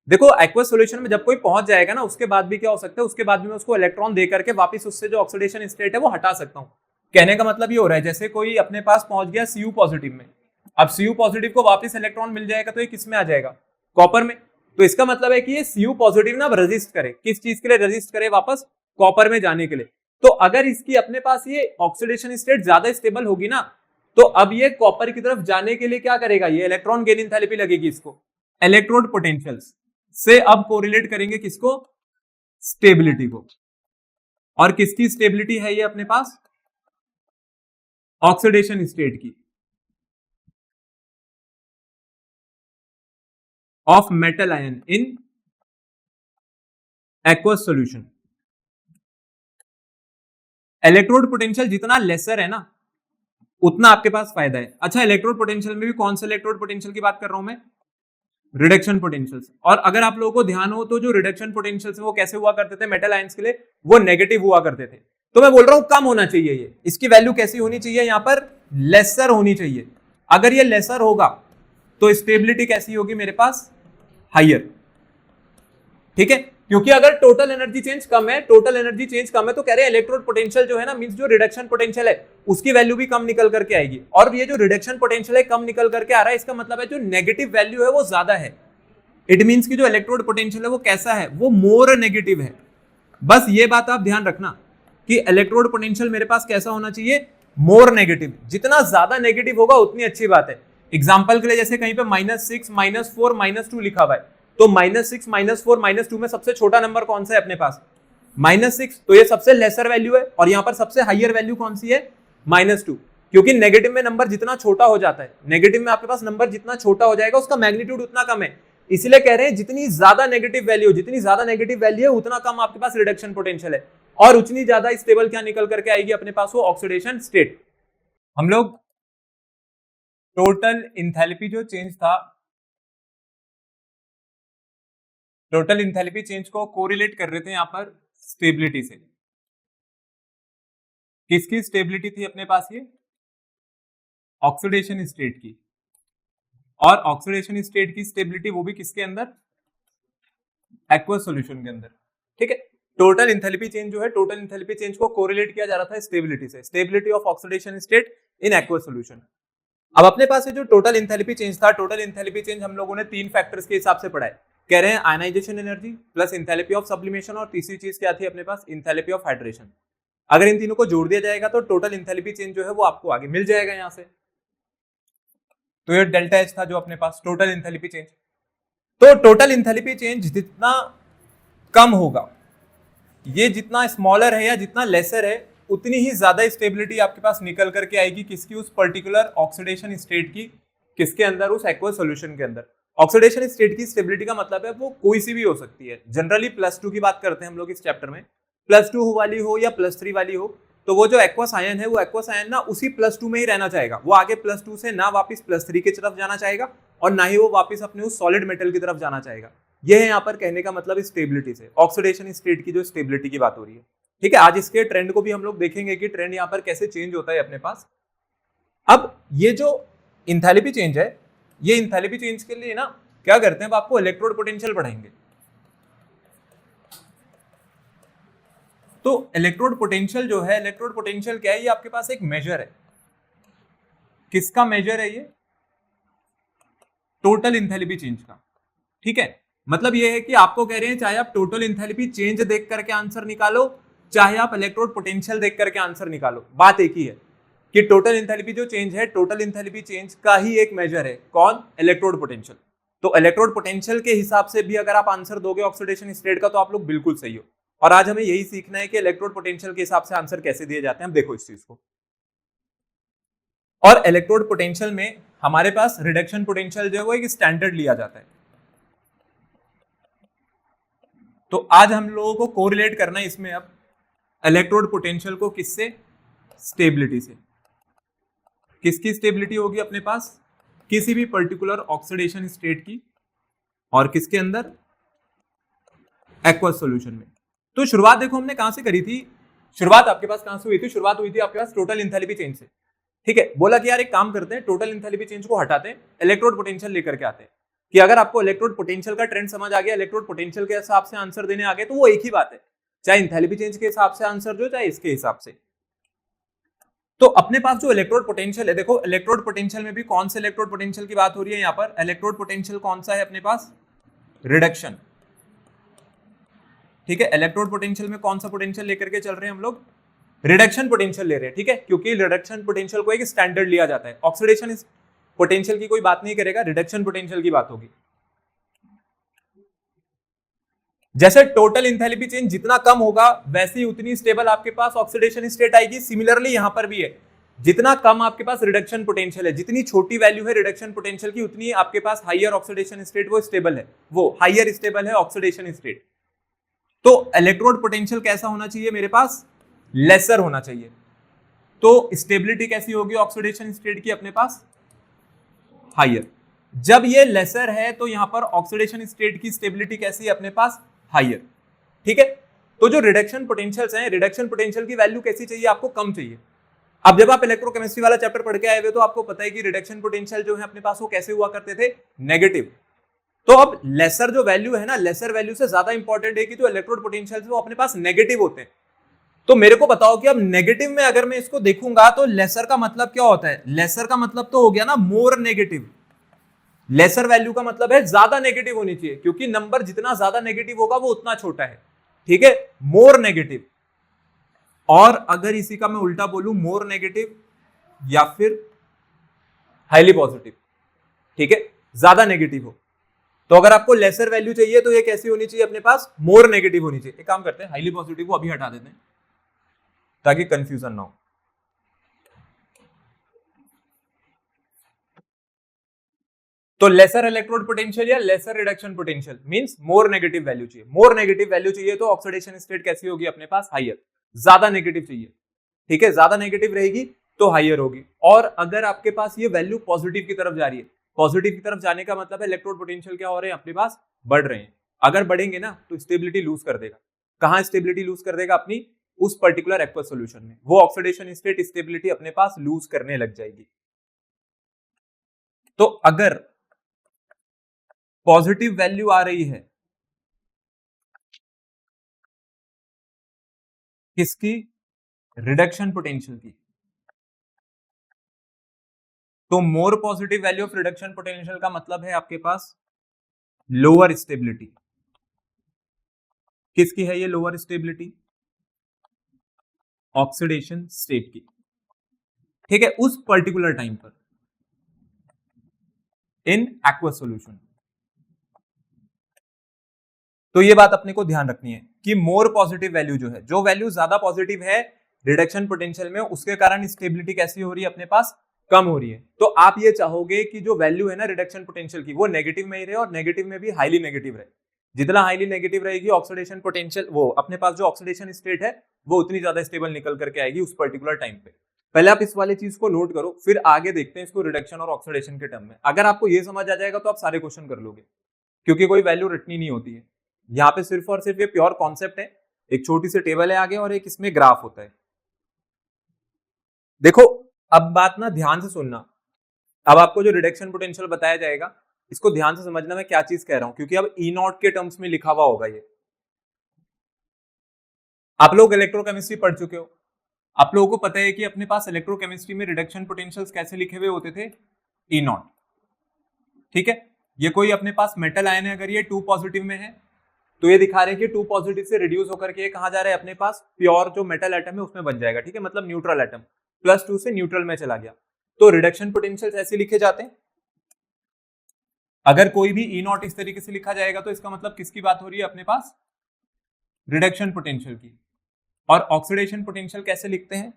देखो एक्वस सॉल्यूशन में जब कोई पहुंच जाएगा ना, उसके बाद भी क्या हो सकता है, उसके बाद भी मैं उसको इलेक्ट्रॉन दे करके वापस उससे जो ऑक्सीडेशन स्टेट है वो हटा सकता हूं। कहने का मतलब ये हो रहा है, जैसे कोई अपने पास पहुंच गया Cu पॉजिटिव में, अब Cu पॉजिटिव को वापस इलेक्ट्रॉन मिल जाएगा तो ये किस में आ जाएगा, कॉपर में। तो इसका मतलब है कि ये Cu पॉजिटिव ना रेजिस्ट करे, किस चीज के लिए रेजिस्ट करे, वापस कॉपर में जाने के लिए। तो अगर इसकी अपने पास ये ऑक्सीडेशन स्टेट ज्यादा स्टेबल होगी ना, तो अब ये कॉपर की तरफ जाने के लिए क्या करेगा, ये इलेक्ट्रॉन गेन इंथैल्पी लगेगी इसको, इलेक्ट्रोड पोटेंशियल्स से अब कोरिलेट करेंगे किसको, स्टेबिलिटी को। और किसकी स्टेबिलिटी है ये अपने पास, ऑक्सीडेशन स्टेट की, of metal ion in aqueous solution. Electrode potential जितना लेसर है ना, उतना आपके पास फायदा है। अच्छा, इलेक्ट्रोड पोटेंशियल में भी कौन से इलेक्ट्रोड पोटेंशियल की बात कर रहा हूं मैं, रिडक्शन पोटेंशियल्स। और अगर आप लोगों को ध्यान हो तो जो रिडक्शन पोटेंशियल्स वो कैसे हुआ करते थे मेटल आयंस के लिए, वो नेगेटिव हुआ करते थे। तो मैं बोल रहा हूं कम होना चाहिए ये, इसकी वैल्यू कैसी होनी चाहिए, यहां पर लेसर होनी चाहिए। अगर ये लेसर होगा तो स्टेबिलिटी कैसी होगी मेरे पास, हायर, ठीक है। क्योंकि अगर टोटल एनर्जी चेंज कम है, टोटल एनर्जी चेंज कम है, तो कह रहे हैं इलेक्ट्रोड पोटेंशियल जो है ना, मींस जो रिडक्शन पोटेंशियल है उसकी वैल्यू भी कम निकल करके आएगी। और ये जो रिडक्शन पोटेंशियल है कम निकल करके आ रहा है, इसका मतलब है जो नेगेटिव वैल्यू है वो ज्यादा है। इट मींस कि जो इलेक्ट्रोड पोटेंशियल है वो कैसा है, वो मोर नेगेटिव है। बस ये बात आप ध्यान रखना कि इलेक्ट्रोड पोटेंशियल मेरे पास कैसा होना चाहिए, मोर नेगेटिव। जितना ज्यादा नेगेटिव होगा उतनी अच्छी बात है। एग्जाम्पल के लिए जैसे कहीं पे -6, -4, -2 लिखा हुआ है, तो -6, -4, -2 में सबसे छोटा नंबर कौन सा है अपने पास, -6। तो ये सबसे लेसर वैल्यू है, और यहां पर सबसे हाईयर वैल्यू कौन सी है, -2। क्योंकि नेगेटिव में नंबर जितना छोटा हो जाता है, नेगेटिव में आपके पास नंबर जितना छोटा हो जाएगा उसका मैग्नीट्यूड उतना कम है, इसलिए कह रहे हैं जितनी ज्यादा नेगेटिव वैल्यू है उतना कम आपके पास रिडक्शन पोटेंशियल है, और उतनी ज्यादा स्टेबल क्या निकल करके आएगी अपने पास, वो ऑक्सीडेशन स्टेट। हम लोग टोटल इंथैल्पी जो चेंज था, टोटल इंथैल्पी चेंज को कोरिलेट कर रहे थे यहां पर स्टेबिलिटी से। किसकी स्टेबिलिटी थी अपने पास, ये ऑक्सीडेशन स्टेट की, और ऑक्सीडेशन स्टेट की स्टेबिलिटी वो भी किसके अंदर, एक्वस सॉल्यूशन के अंदर। ठीक है, टोटल इंथैल्पी चेंज जो है, टोटल इंथैल्पी चेंज को कोरिलेट किया जा रहा था स्टेबिलिटी से, stability of oxidation state in aqueous solution. अब अपने पास जो टोटल इंथैल्पी चेंज था, टोटल इंथैल्पी चेंज हम लोगों ने 3 फैक्टर्स के हिसाब से पढ़ा है। कह रहे हैं ionisation energy plus enthalpy of sublimation, और तीसरी चीज क्या थी अपने पास, इंथैल्पी ऑफ हाइड्रेशन। अगर इन तीनों को जोड़ दिया जाएगा तो टोटल इंथैल्पी चेंज जो है वो आपको आगे मिल जाएगा यहां से। तो ये डेल्टा एच था जो अपने पास टोटल इंथैल्पी चेंज। तो टोटल इंथैल्पी चेंज जितना कम होगा, ये जितना स्मॉलर है या जितना लेसर है, उतनी ही ज्यादा स्टेबिलिटी आपके पास निकल करके आएगी किसकी, उस पर्टिकुलर ऑक्सीडेशन स्टेट की, किसके अंदर, उस एक्वस सॉल्यूशन के अंदर। ऑक्सीडेशन स्टेट की स्टेबिलिटी का मतलब है वो कोई सी भी हो सकती है, जनरली +2 की बात करते हैं हम लोग इस चैप्टर में, +2 वाली हो या +3 वाली हो, तो वो जो एक्वस आयन है वो एक्वस आयन ना उसी +2 में ही रहना चाहेगा, वो आगे +2 से ना वापस +3 की तरफ जाना चाहेगा और ना ही वो वापस अपने उस सॉलिड मेटल की तरफ जाना चाहेगा। यह है यहाँ पर कहने का मतलब स्टेबिलिटी से, ऑक्सीडेशन स्टेट की जो स्टेबिलिटी की बात हो रही है। ठीक है, आज इसके ट्रेंड को भी हम लोग देखेंगे कि ट्रेंड यहाँ पर कैसे चेंज होता है अपने पास। अब ये जो इंथैल्पी चेंज है, ये इंथैल्पी चेंज के लिए ना क्या करते हैं, अब आपको इलेक्ट्रोड पोटेंशियल पढ़ाएंगे। तो इलेक्ट्रोड पोटेंशियल जो है, इलेक्ट्रोड पोटेंशियल क्या है, ये आपके पास एक मेजर है। किसका मेजर है ये, टोटल इंथैल्पी चेंज का। ठीक है, मतलब ये है कि आपको कह रहे हैं चाहे आप टोटल इंथैल्पी चेंज देख करके आंसर निकालो, चाहे आप इलेक्ट्रोड पोटेंशियल देख करके आंसर निकालो, बात एक ही है कि टोटल इंथैल्पी जो चेंज है, टोटल इंथैल्पी चेंज का ही एक मेजर है, कौन, इलेक्ट्रोड पोटेंशियल। तो इलेक्ट्रोड पोटेंशियल के हिसाब से भी अगर आप आंसर दोगे ऑक्सीडेशन स्टेट का तो आप लोग बिल्कुल सही हो। और आज हमें यही सीखना है कि इलेक्ट्रोड पोटेंशियल के हिसाब से आंसर कैसे दिए जाते हैं। हम देखो इस चीज को, और इलेक्ट्रोड पोटेंशियल में हमारे पास रिडक्शन पोटेंशियल जो है वो एक स्टैंडर्ड लिया जाता है। तो आज हम लोगों को कोरिलेट करना है इसमें अब इलेक्ट्रोड पोटेंशियल को किससे, स्टेबिलिटी से। किसकी स्टेबिलिटी होगी अपने पास, किसी भी पर्टिकुलर ऑक्सीडेशन स्टेट की, और किसके अंदर, एक्वस सॉल्यूशन में। तो शुरुआत देखो हमने कहां से करी थी, शुरुआत आपके पास कहां से हुई थी, शुरुआत हुई थी आपके पास टोटल इंथैल्पी चेंज से। ठीक है, बोला कि यार एक काम करते हैं, टोटल इंथैल्पी चेंज को हटाते हैं, इलेक्ट्रोड पोटेंशियल लेकर के आते हैं, कि अगर आपको इलेक्ट्रोड पोटेंशियल का ट्रेंड समझ आ गया, इलेक्ट्रोड पोटेंशियल के हिसाब से आंसर देने आ गए, तो वो एक ही बात है, चाहे इंथैल्पी चेंज के हिसाब से आंसर दो, चाहे इसके हिसाब से। तो अपने पास जो इलेक्ट्रोड पोटेंशियल है, देखो इलेक्ट्रोड पोटेंशियल में भी कौन से इलेक्ट्रोड पोटेंशियल की बात हो रही है यहाँ पर, इलेक्ट्रोड पोटेंशियल कौन सा है अपने पास, रिडक्शन। ठीक है, इलेक्ट्रोड पोटेंशियल में कौन सा पोटेंशियल लेकर के चल रहे हैं हम लोग, रिडक्शन पोटेंशियल ले रहे हैं। ठीक है, क्योंकि रिडक्शन पोटेंशियल को एक स्टैंडर्ड लिया जाता है, ऑक्सीडेशन पोटेंशियल की कोई बात नहीं करेगा, रिडक्शन पोटेंशियल की बात होगी। जैसे टोटल इंथैल्पी चेंज जितना कम होगा वैसे ही उतनी स्टेबल आपके पास ऑक्सीडेशन स्टेट आएगी। सिमिलरली यहां पर भी है, जितना कम आपके पास रिडक्शन पोटेंशियल है, जितनी छोटी वैल्यू है रिडक्शन पोटेंशियल की, उतनी आपके पास हाईयर ऑक्सीडेशन स्टेट वो स्टेबल है, वो हाईयर स्टेबल है ऑक्सीडेशन स्टेट। तो इलेक्ट्रोड पोटेंशियल कैसा होना चाहिए मेरे पास, लेसर होना चाहिए। तो स्टेबिलिटी कैसी होगी ऑक्सीडेशन स्टेट की अपने पास, हाईयर। जब ये लेसर है तो यहां पर ऑक्सीडेशन स्टेट की स्टेबिलिटी कैसी है अपने पास, हाईयर। ठीक है, तो जो रिडक्शन पोटेंशियल्स हैं, रिडक्शन पोटेंशियल की वैल्यू कैसी चाहिए आपको, कम चाहिए। अब जब आप इलेक्ट्रोकेमिस्ट्री वाला चैप्टर पढ़ के आए हुए तो आपको पता है कि रिडक्शन पोटेंशियल जो है अपने पास वो कैसे हुआ करते थे, नेगेटिव। तो अब लेसर जो वैल्यू है ना, लेसर वैल्यू से ज्यादा इंपॉर्टेंट है कि जो इलेक्ट्रोड पोटेंशियल वो अपने पास नेगेटिव होते हैं। तो मेरे को बताओ कि अब नेगेटिव में अगर मैं इसको देखूंगा तो लेसर का मतलब क्या होता है, लेसर का मतलब तो हो गया ना मोर नेगेटिव। लेसर वैल्यू का मतलब है ज्यादा नेगेटिव होनी चाहिए, क्योंकि नंबर जितना ज्यादा नेगेटिव होगा वो उतना छोटा है। ठीक है, मोर नेगेटिव। और अगर इसी का मैं उल्टा बोलूं, मोर नेगेटिव या फिर हाईली पॉजिटिव। ठीक है, ज्यादा नेगेटिव हो। तो अगर आपको लेसर वैल्यू चाहिए तो ये कैसी होनी चाहिए अपने पास, मोर नेगेटिव होनी चाहिए। एक काम करते हैं, हाईली पॉजिटिव को अभी हटा देते हैं ताकि कंफ्यूजन ना हो। तो लेसर इलेक्ट्रोड पोटेंशियल या lesser reduction potential means more negative value चाहिए। मोर नेगेटिव वैल्यू चाहिए तो ऑक्सीडेशन स्टेट कैसी होगी अपने पास? हाइयर। ज्यादा नेगेटिव चाहिए, ठीक है, ज्यादा नेगेटिव रहेगी तो हाइयर होगी। और अगर आपके पास ये वैल्यू पॉजिटिव की तरफ जा रही है, पॉजिटिव की तरफ जाने का मतलब है इलेक्ट्रोड पोटेंशियल क्या हो रहे हैं अपने पास? बढ़ रहे हैं। अगर बढ़ेंगे ना तो स्टेबिलिटी लूज कर देगा। कहां स्टेबिलिटी लूज कर देगा? अपनी उस पर्टिकुलर एक्वस सॉल्यूशन में। वो ऑक्सीडेशन स्टेट स्टेबिलिटी अपने पास लूज करने लग जाएगी। तो अगर पॉजिटिव वैल्यू आ रही है किसकी? रिडक्शन पोटेंशियल की, तो more positive value of reduction potential का मतलब है आपके पास लोअर स्टेबिलिटी। किसकी है ये लोअर स्टेबिलिटी? ऑक्सीडेशन स्टेट की, ठीक है, उस पर्टिकुलर टाइम पर इन एक्वस सॉल्यूशन। तो ये बात अपने को ध्यान रखनी है कि मोर पॉजिटिव वैल्यू जो है, जो वैल्यू ज्यादा पॉजिटिव है रिडक्शन पोटेंशियल में, उसके कारण स्टेबिलिटी कैसी हो रही है अपने पास? कम हो रही है। तो आप ये चाहोगे कि जो वैल्यू है ना रिडक्शन पोटेंशियल की, वो नेगेटिव में ही रहे और नेगेटिव में भी हाईली नेगेटिव रहे। जितना हाईली नेगेटिव रहेगी ऑक्सीडेशन पोटेंशियल, वो अपने पास जो ऑक्सीडेशन स्टेट है वो उतनी ज्यादा स्टेबल निकल करके आएगी उस पर्टिकुलर टाइम पे। पहले आप इस वाली चीज को नोट करो, फिर आगे देखते हैं इसको रिडक्शन और ऑक्सीडेशन के टर्म में। अगर आपको ये समझ आ जाएगा तो आप सारे क्वेश्चन कर लोगे, क्योंकि कोई वैल्यू रटनी नहीं होती है। यहाँ पे सिर्फ और सिर्फ ये प्योर कॉन्सेप्ट है। एक छोटी सी टेबल है आगे और एक इसमें ग्राफ होता है। देखो अब बात ना ध्यान से सुनना। अब आपको जो रिडक्शन पोटेंशियल बताया जाएगा इसको ध्यान से समझना मैं क्या चीज कह रहा हूं, क्योंकि अब ई नॉट के टर्म्स में लिखा हुआ होगा ये। आप लोग इलेक्ट्रोकेमिस्ट्री पढ़ चुके हो, आप लोगों को पता है कि अपने पास इलेक्ट्रोकेमिस्ट्री में रिडक्शन पोटेंशियल्स कैसे लिखे हुए होते थे? ई नॉट, ठीक है। ये कोई अपने पास मेटल आयन है, अगर ये 2 पॉजिटिव में है तो ये दिखा रहे हैं कि 2 पॉजिटिव से रिड्यूस होकर के कहां जा रहा है अपने पास? प्योर जो मेटल एटम है उसमें बन जाएगा, ठीक है, मतलब न्यूट्रल एटम, +2 से न्यूट्रल में चला गया। तो रिडक्शन पोटेंशियल्स ऐसे लिखे जाते हैं। अगर कोई भी ई नॉट इस तरीके से लिखा जाएगा तो इसका मतलब किसकी बात हो रही है अपने पास? रिडक्शन पोटेंशियल की। और ऑक्सीडेशन पोटेंशियल कैसे लिखते हैं?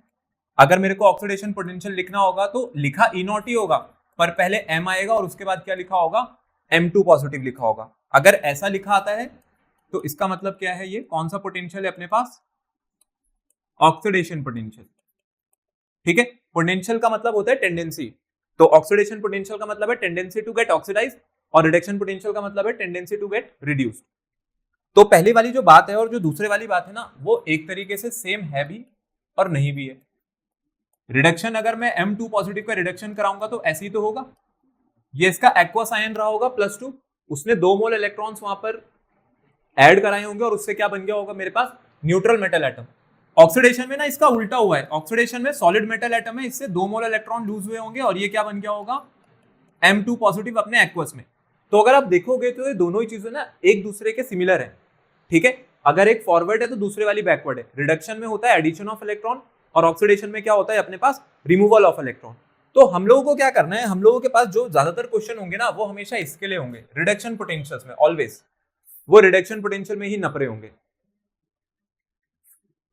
अगर मेरे को ऑक्सीडेशन पोटेंशियल लिखना होगा तो लिखा ई नॉट ही होगा, पर पहले एम आएगा और उसके बाद क्या लिखा होगा? M2 पॉजिटिव लिखा होगा। अगर ऐसा लिखा आता है तो इसका मतलब क्या है? ये कौन सा पोटेंशियल है अपने पास? ऑक्सीडेशन पोटेंशियल, ठीक है। पोटेंशियल का मतलब होता है टेंडेंसी, तो ऑक्सीडेशन पोटेंशियल का मतलब है टेंडेंसी टू गेट ऑक्सीडाइज और रिडक्शन पोटेंशियल का मतलब है टेंडेंसी टू गेट रिड्यूस्ड। तो पहली वाली जो बात है और जो दूसरे वाली बात है ना, वो एक तरीके से सेम है भी और नहीं भी है। रिडक्शन अगर मैं M2 पॉजिटिव का रिडक्शन कराऊंगा तो ऐसे ही तो होगा, ये इसका एक्वस आयन रहा होगा +2, उसने 2 मोल इलेक्ट्रॉन्स वहां पर ऐड कराए होंगे और उससे क्या बन गया होगा मेरे पास? Neutral metal atom. ऑक्सीडेशन में ना इसका उल्टा हुआ है, ऑक्सीडेशन में सॉलिड मेटल एटम है, इससे 2 मोल इलेक्ट्रॉन लूज हुए होंगे और ये क्या बन गया होगा? M2 पॉजिटिव अपने एक्वस में। तो अगर आप देखोगे तो ये दोनों ही चीजें ना एक दूसरे के सिमिलर है, ठीक है। अगर एक फॉरवर्ड है तो दूसरे वाली बैकवर्ड है। रिडक्शन में होता है एडिशन ऑफ इलेक्ट्रॉन और ऑक्सीडेशन में क्या होता है अपने पास? Removal of electron. तो हम लोगों को क्या करना है, हम लोगों के पास जो ज्यादातर क्वेश्चन होंगे ना वो हमेशा इसके लिए होंगे, रिडक्शन पोटेंशियल्स में, ऑलवेज वो रिडक्शन पोटेंशियल में ही नपरे होंगे।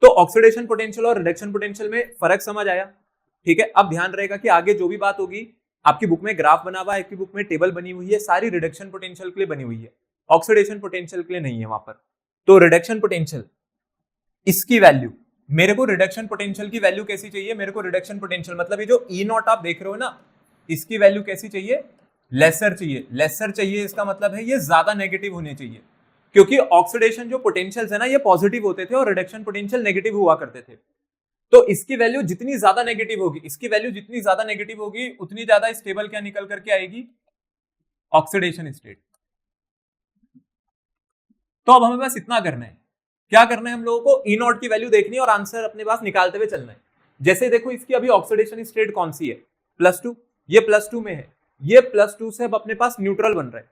तो ऑक्सीडेशन पोटेंशियल और रिडक्शन पोटेंशियल में फर्क समझ आया, ठीक है। अब ध्यान रहेगा कि आगे जो भी बात होगी, आपकी बुक में ग्राफ बना हुआ है, आपकी बुक में टेबल बनी हुई है, सारी रिडक्शन पोटेंशियल के लिए बनी हुई है, ऑक्सीडेशन पोटेंशियल के लिए नहीं है वहां पर। तो रिडक्शन पोटेंशियल, इसकी वैल्यू, मेरे को रिडक्शन पोटेंशियल की वैल्यू कैसी चाहिए? मेरे को रिडक्शन पोटेंशियल मतलब ये जो ई नॉट आप देख रहे हो ना, इसकी वैल्यू कैसी चाहिए? लेसर चाहिए। लेसर चाहिए इसका मतलब है ये ज्यादा नेगेटिव होने चाहिए, क्योंकि ऑक्सीडेशन जो पोटेंशियल्स है ना ये पॉजिटिव होते थे और रिडक्शन पोटेंशियल नेगेटिव हुआ करते थे। तो इसकी वैल्यू जितनी ज्यादा नेगेटिव होगी, इसकी वैल्यू जितनी ज्यादा नेगेटिव होगी उतनी ज्यादा स्टेबल क्या निकल करके आएगी? Oxidation state. तो अब हमें बस इतना करना है, क्या करना है हम लोगों को? ई नॉट की वैल्यू देखनी है और आंसर अपने पास निकालते हुए चलना है। जैसे देखो इसकी अभी ऑक्सीडेशन स्टेट कौन सी है? +2, ये +2 में है, ये +2 से अब अपने पास न्यूट्रल बन रहा है।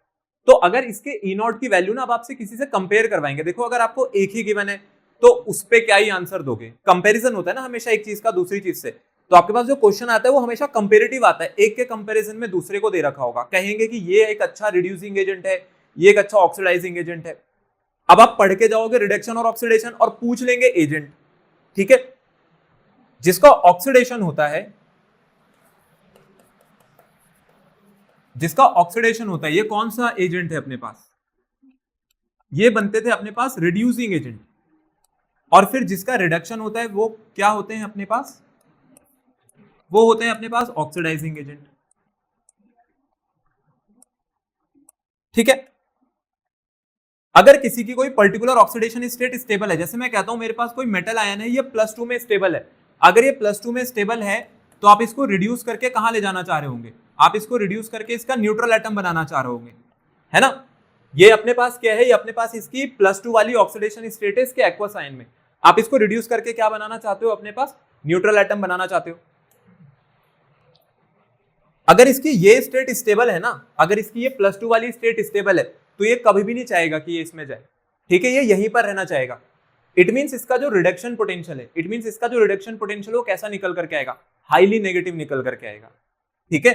तो अगर इसके ई नॉट की वैल्यू ना अब आपसे किसी से कंपेयर करवाएंगे, देखो अगर आपको एक ही गिवन है तो उस पे क्या ही आंसर दोगे? कंपैरिजन होता है ना हमेशा एक चीज का दूसरी चीज से, तो आपके पास जो क्वेश्चन आता है वो हमेशा कंपेरेटिव आता है, एक के कंपैरिजन में दूसरे को दे रखा होगा, कहेंगे कि ये एक अच्छा रिड्यूसिंग एजेंट है, ये एक अच्छा ऑक्सीडाइजिंग एजेंट है। अब आप पढ़ के जाओगे रिडक्शन और ऑक्सीडेशन और पूछ लेंगे एजेंट, ठीक है, जिसका ऑक्सीडेशन होता है, जिसका ऑक्सीडेशन होता है, ये कौन सा एजेंट है अपने पास? ये बनते थे अपने पास रिड्यूसिंग एजेंट। और फिर जिसका रिडक्शन होता है वो क्या होते हैं अपने पास? वो होते हैं अपने पास ऑक्सीडाइजिंग एजेंट। ठीक है, अगर किसी की कोई पर्टिकुलर ऑक्सीडेशन स्टेट स्टेबल है, जैसे मैं कहता हूं मेरे पास कोई मेटल आयन है, ये +2 में स्टेबल है। अगर ये +2 में स्टेबल है तो आप इसको रिड्यूस करके कहां ले जाना चाह रहे होंगे? आप इसको रिड्यूस करके इसका न्यूट्रल एटम बनाना चाह रहे होंगे, है ना? ये अपने पास क्या है? ये अपने पास इसकी +2 वाली ऑक्सीडेशन स्टेट है इसके एक्वस आयन में। आप इसको रिड्यूस करके क्या बनाना चाहते हो? अपने पास न्यूट्रल एटम बनाना चाहते हो। अगर इसकी ये स्टेट स्टेबल है ना, अगर इसकी ये +2 वाली स्टेट स्टेबल है तो ये कभी भी नहीं चाहेगा कि ये इसमें जाए। ठीक है, ये यहीं पर रहना चाहेगा। इट मींस इसका जो रिडक्शन पोटेंशियल है, इट मींस इसका जो रिडक्शन पोटेंशियल वो कैसा निकल करके आएगा? हाईली नेगेटिव निकल करके आएगा। ठीक है,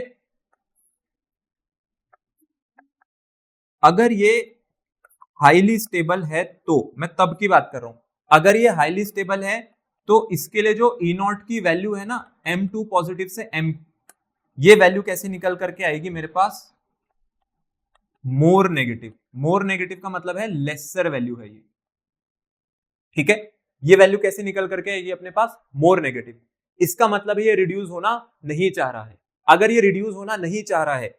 अगर ये हाईली स्टेबल है तो मैं तब की बात कर रहा हूं, अगर ये हाईली स्टेबल है तो इसके लिए जो E0 की वैल्यू है ना, M2 पॉजिटिव से M, ये वैल्यू कैसे निकल करके आएगी मेरे पास? More negative. मोर नेगेटिव का मतलब है लेसर वैल्यू है ये। ठीक है, ये वैल्यू कैसे निकल करके आएगी अपने पास? More negative. इसका मतलब ये रिड्यूस होना नहीं चाह रहा है। अगर ये रिड्यूस होना नहीं चाह रहा है,